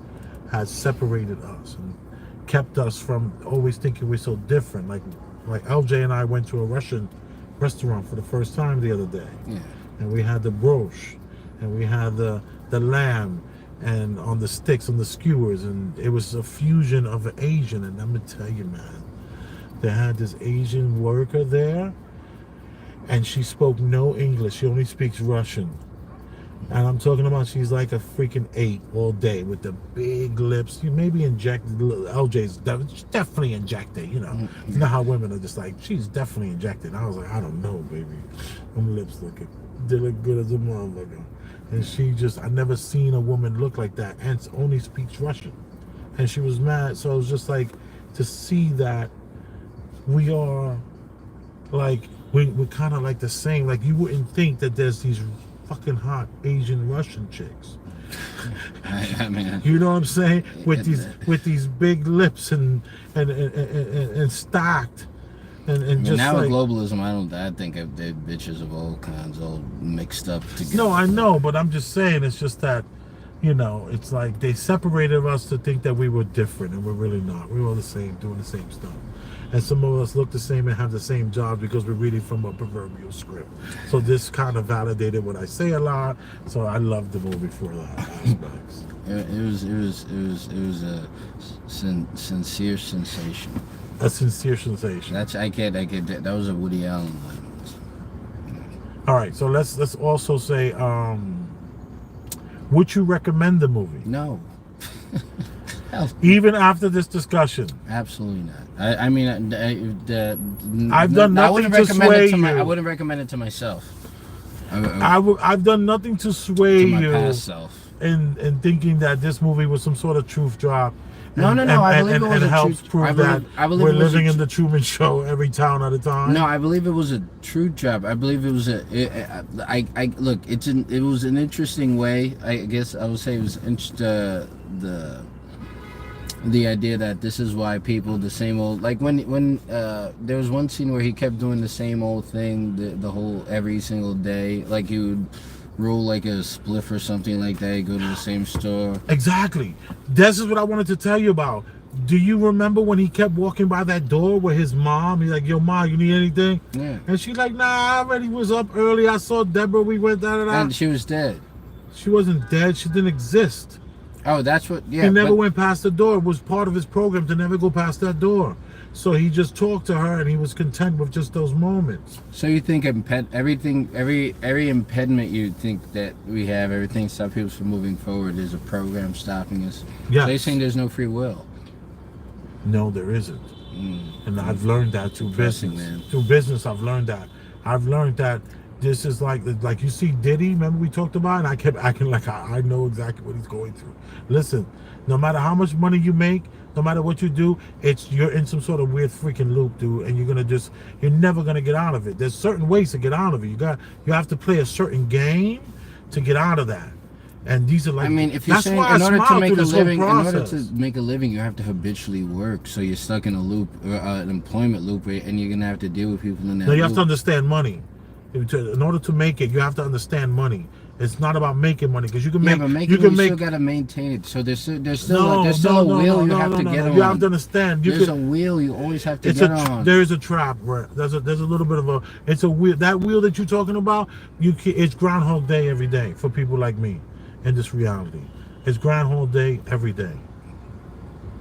Speaker 1: has separated us and kept us from always thinking we're so different. Like LJ and I went to a Russian restaurant for the first time the other day.
Speaker 2: Yeah.
Speaker 1: And we had the broche, and we had the lamb, and on the sticks, on the skewers, and it was a fusion of an Asian. And let me tell you, man, they had this Asian worker there, and she spoke no English. She only speaks Russian. And I'm talking about, she's like a freaking 8 all day with the big lips. You maybe injected, LJ's definitely injected, You know how women are just like, she's definitely injected. I was like, I don't know, baby. Them lips they look good as a motherfucker. And I never seen a woman look like that and only speaks Russian. And she was mad. So it was just like, to see that we are like, we're kind of like the same. Like, you wouldn't think that there's these fucking hot Asian Russian chicks.
Speaker 2: I mean,
Speaker 1: you know what I'm saying? With these big lips and stacked and just
Speaker 2: now
Speaker 1: like,
Speaker 2: with globalism, I think of the bitches of all kinds, all mixed up together.
Speaker 1: No, I know, but I'm just saying, it's just that, it's like they separated us to think that we were different, and we're really not. We're all the same, doing the same stuff. And some of us look the same and have the same job because we're reading from a proverbial script. So this kind of validated what I say a lot. So I loved the movie for that aspects.
Speaker 2: It was a sincere sensation.
Speaker 1: A sincere sensation.
Speaker 2: That was a Woody Allen line.
Speaker 1: All right, so let's also say, would you recommend the movie?
Speaker 2: No.
Speaker 1: Even after this discussion?
Speaker 2: Absolutely not. I mean,
Speaker 1: I've done nothing to sway you.
Speaker 2: I wouldn't recommend it to myself.
Speaker 1: I've done nothing to sway
Speaker 2: to my
Speaker 1: you
Speaker 2: past self.
Speaker 1: In thinking that this movie was some sort of truth drop.
Speaker 2: No. I believe it was a
Speaker 1: helps
Speaker 2: true.
Speaker 1: prove that we're living in the Truman Show every town at a time.
Speaker 2: No, I believe it was a true job. I believe it was look. It was an interesting way. I guess I would say it was the idea that this is why people the same old, like when there was one scene where he kept doing the same old thing the whole every single day, like he would roll like a spliff or something like that, go to the same store.
Speaker 1: Exactly. This is what I wanted to tell you about. Do you remember when he kept walking by that door with his mom? He's like, yo, mom, you need anything?
Speaker 2: Yeah.
Speaker 1: And she's like, nah, I already was up early. I saw Deborah. We went da.
Speaker 2: And she was dead.
Speaker 1: She wasn't dead. She didn't exist.
Speaker 2: Oh, that's what. Yeah.
Speaker 1: He never went past the door. It was part of his program to never go past that door. So he just talked to her, and he was content with just those moments.
Speaker 2: So you think everything, every impediment you think that we have, everything stops people from moving forward is a program stopping us.
Speaker 1: Yeah.
Speaker 2: So you're saying there's no free will?
Speaker 1: No, there isn't. And I've learned that through
Speaker 2: Depressing,
Speaker 1: business.
Speaker 2: man.
Speaker 1: Through business, I've learned that. I've learned that this is like you see Diddy, remember we talked about, and I kept acting like I know exactly what he's going through. Listen, no matter how much money you make, no matter what you do, you're in some sort of weird freaking loop, dude, and you're never gonna get out of it. There's certain ways to get out of it. You have to play a certain game to get out of that. And these are like,
Speaker 2: I mean, if you're
Speaker 1: that's
Speaker 2: saying
Speaker 1: why
Speaker 2: in
Speaker 1: I
Speaker 2: order to
Speaker 1: smile
Speaker 2: make
Speaker 1: through
Speaker 2: a
Speaker 1: this whole
Speaker 2: living, in order
Speaker 1: process.
Speaker 2: to make a living, you have to habitually work. So you're stuck in a loop, an employment loop, and you're gonna have to deal with people in that.
Speaker 1: No, you
Speaker 2: loop.
Speaker 1: have to understand money. In order to make it, you have to understand money. It's not about making money because you can make.
Speaker 2: But making
Speaker 1: you can
Speaker 2: still
Speaker 1: make.
Speaker 2: gotta maintain it. So there's still
Speaker 1: No,
Speaker 2: a wheel you have to get on.
Speaker 1: You have to understand.
Speaker 2: There's a wheel you always have to
Speaker 1: It's
Speaker 2: get on.
Speaker 1: there is a trap where there's a little bit of a. It's a wheel. That wheel that you're talking about, it's Groundhog Day every day for people like me, in this reality. It's Groundhog Day every day.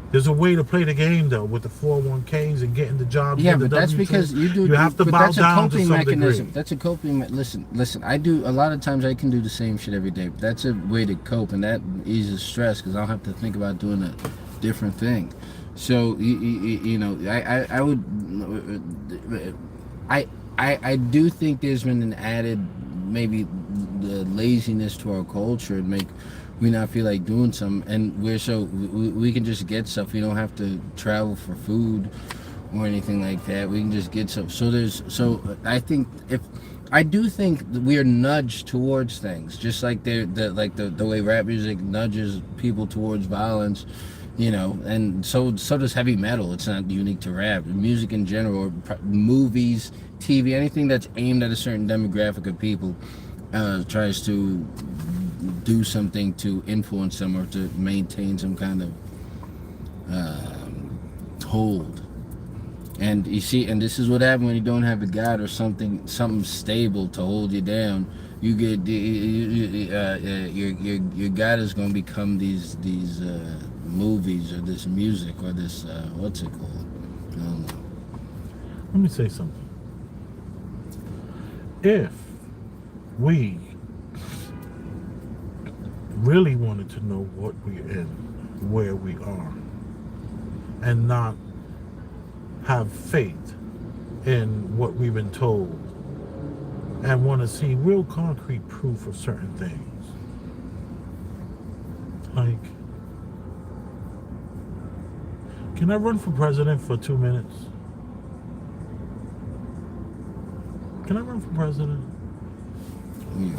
Speaker 1: There's a way to play the game though, with the 401ks and getting the jobs.
Speaker 2: Yeah, but that's because you
Speaker 1: have to bow down to some degree.
Speaker 2: That's a coping. Listen. I do a lot of times. I can do the same shit every day. But that's a way to cope, and that eases stress because I don't have to think about doing a different thing. So you know, I would. I do think there's been an added maybe the laziness to our culture and make we not feel like doing something, and we can just get stuff. We don't have to travel for food or anything like that. We can just get stuff. So I think I do think that we are nudged towards things, just like the way rap music nudges people towards violence, you know, and so does heavy metal. It's not unique to rap. Music in general, or movies, TV, anything that's aimed at a certain demographic of people tries to do something to influence them or to maintain some kind of hold. And you see, and this is what happens when you don't have a God or something stable to hold you down. You get your God is going to become these movies or this music or this what's it called? I don't know.
Speaker 1: Let me say something. If we really wanted to know what we're in, where we are, and not have faith in what we've been told, and want to see real concrete proof of certain things, like, can I run for president for 2 minutes? Can I run for president?
Speaker 2: Who you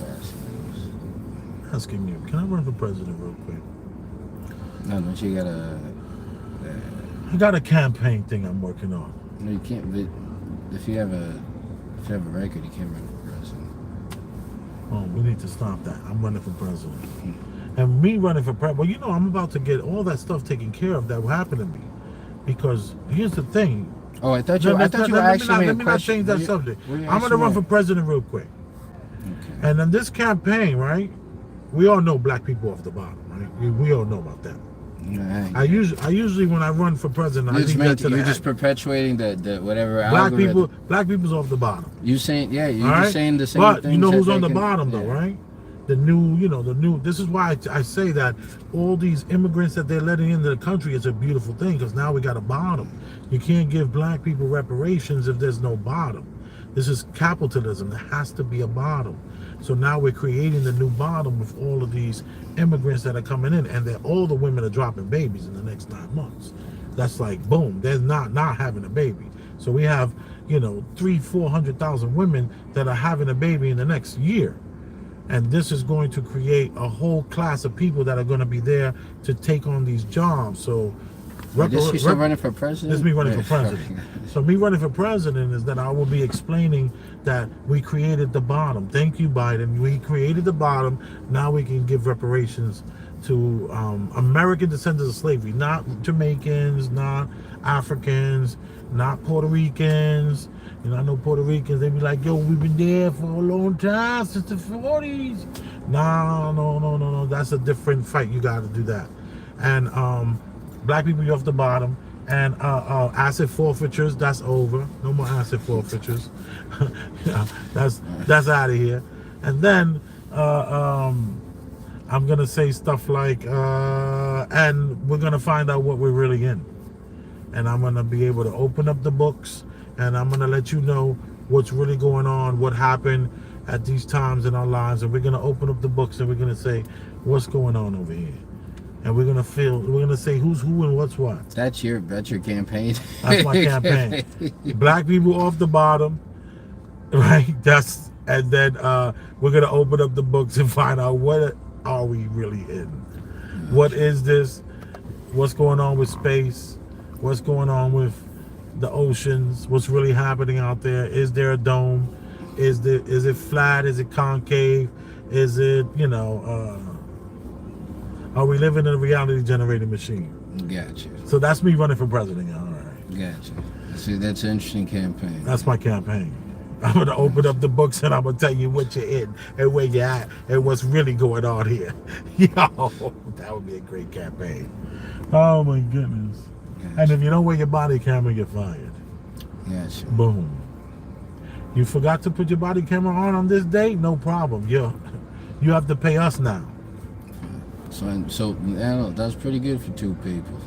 Speaker 1: Asking you. Can I run for president real quick?
Speaker 2: No, don't you gotta.
Speaker 1: I got a campaign thing I'm working on.
Speaker 2: No, you can't. But if you have a record, you can't run for president.
Speaker 1: Oh, we need to stop that. I'm running for president. And me running for president, well, you know, I'm about to get all that stuff taken care of that will happen to me. Because here's the thing.
Speaker 2: Oh, I thought you were actually
Speaker 1: let me not change that subject. I'm going to run for president real quick.
Speaker 2: Okay.
Speaker 1: And in this campaign, right, we all know black people off the bottom, right? We all know about that.
Speaker 2: Right.
Speaker 1: I usually when I run for president,
Speaker 2: You're just perpetuating the whatever algorithm.
Speaker 1: Black people's off the bottom.
Speaker 2: You saying just
Speaker 1: right?
Speaker 2: saying the same
Speaker 1: but
Speaker 2: things.
Speaker 1: You know who's
Speaker 2: that
Speaker 1: on the
Speaker 2: can,
Speaker 1: bottom though, right? The new. This is why I say that all these immigrants that they're letting into the country is a beautiful thing, because now we got a bottom. You can't give black people reparations if there's no bottom. This is capitalism. There has to be a bottom. So now we're creating the new bottom with all of these immigrants that are coming in, and all the women are dropping babies in the next 9 months. That's like boom. They're not having a baby. So we have 300,000-400,000 women that are having a baby in the next year. And this is going to create a whole class of people that are going to be there to take on these jobs. So
Speaker 2: Is she still running for president?
Speaker 1: This is me running for president. So me running for president is that I will be explaining that we created the bottom. Thank you, Biden. We created the bottom. Now we can give reparations to American descendants of slavery, not Jamaicans, not Africans, not Puerto Ricans. You know, I know Puerto Ricans, they be like, yo, we've been there for a long time, since the 40s. No. That's a different fight. You got to do that. And black people, you're off the bottom. And asset forfeitures, that's over. No more asset forfeitures. Yeah, that's out of here. And then I'm going to say stuff like, and we're going to find out what we're really in. And I'm going to be able to open up the books, and I'm going to let you know what's really going on, what happened at these times in our lives. And we're going to open up the books, and we're going to say, what's going on over here? And we're going to say who's who and what's what.
Speaker 2: That's your campaign.
Speaker 1: That's my campaign. Black people off the bottom, right? And then we're going to open up the books and find out what are we really in. What is this? What's going on with space? What's going on with the oceans? What's really happening out there? Is there a dome? Is it flat? Is it concave? Is it, are we living in a reality generating machine?
Speaker 2: Gotcha.
Speaker 1: So that's me running for president. All right.
Speaker 2: Gotcha. See, that's an interesting campaign.
Speaker 1: That's my campaign. I'm going to open up the books and I'm going to tell you what you're in and where you're at and what's really going on here. Yo, that would be a great campaign. Oh my goodness. Gotcha. And if you don't wear your body camera, you're fired.
Speaker 2: Gotcha.
Speaker 1: Boom. You forgot to put your body camera on this day? No problem. You have to pay us now.
Speaker 2: So that's pretty good for two people.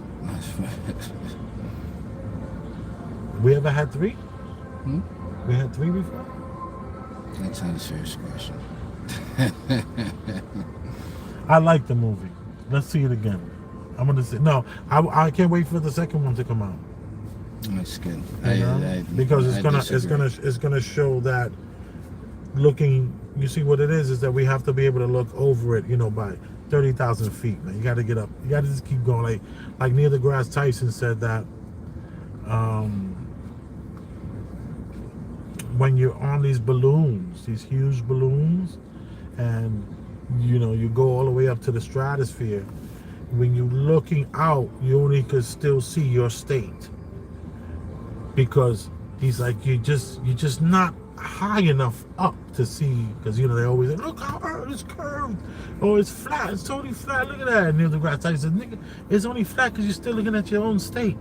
Speaker 1: We ever had three?
Speaker 2: Hmm?
Speaker 1: We had three before?
Speaker 2: That's not a serious question.
Speaker 1: I like the movie. Let's see it again. I'm gonna say no. I can't wait for the second one to come out.
Speaker 2: That's good.
Speaker 1: Because it's gonna show that looking. You see what it is that we have to be able to look over it. By 30,000 feet, man. You got to get up. You got to just keep going. Like Neil deGrasse Tyson said that when you're on these balloons, these huge balloons, and you go all the way up to the stratosphere, when you're looking out, you only could still see your state, because he's like, you're just not high enough up to see, because they always say, look how Earth is curved, oh, it's flat, it's totally flat, look at that. And Neil deGrasse Tyson said, nigga, it's only flat because you're still looking at your own state.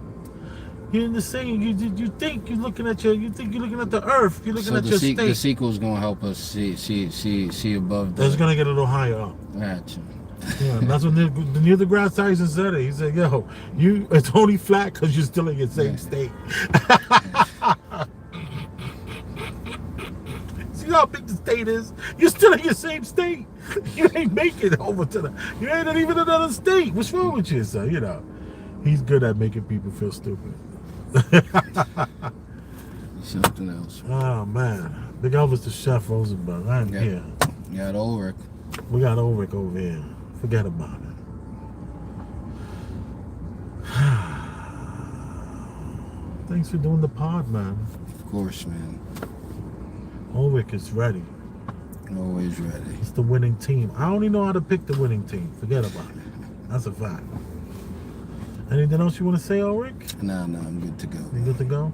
Speaker 1: You're in the same. You think you're looking at the Earth. You're looking at your state.
Speaker 2: The sequel's gonna help us see above.
Speaker 1: It's gonna get a little higher up.
Speaker 2: Gotcha.
Speaker 1: Yeah, and that's what Neil deGrasse Tyson said it. He said, "Yo, it's only flat because you're still in your same state." See how big the state is? You're still in your same state. You ain't making it over to you ain't even another state. What's wrong with you, son? He's good at making people feel stupid.
Speaker 2: Something else.
Speaker 1: Oh man, Big Elvis the Chef Rosenberg. I'm here.
Speaker 2: You got Ulrich.
Speaker 1: We got Ulrich over here. Forget about it. Thanks for doing the pod, man.
Speaker 2: Of course, man.
Speaker 1: Ulrich is ready.
Speaker 2: Always ready.
Speaker 1: It's the winning team. I only know how to pick the winning team. Forget about it. That's a fact. Anything else you want to say, Ulrich?
Speaker 2: No, I'm good to go.
Speaker 1: You good to go?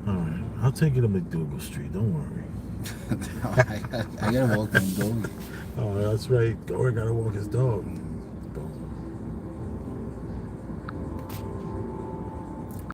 Speaker 1: All right. I'll take you to McDougal Street. Don't worry.
Speaker 2: I gotta walk my dog.
Speaker 1: Oh, that's right. Ulrich gotta walk his dog.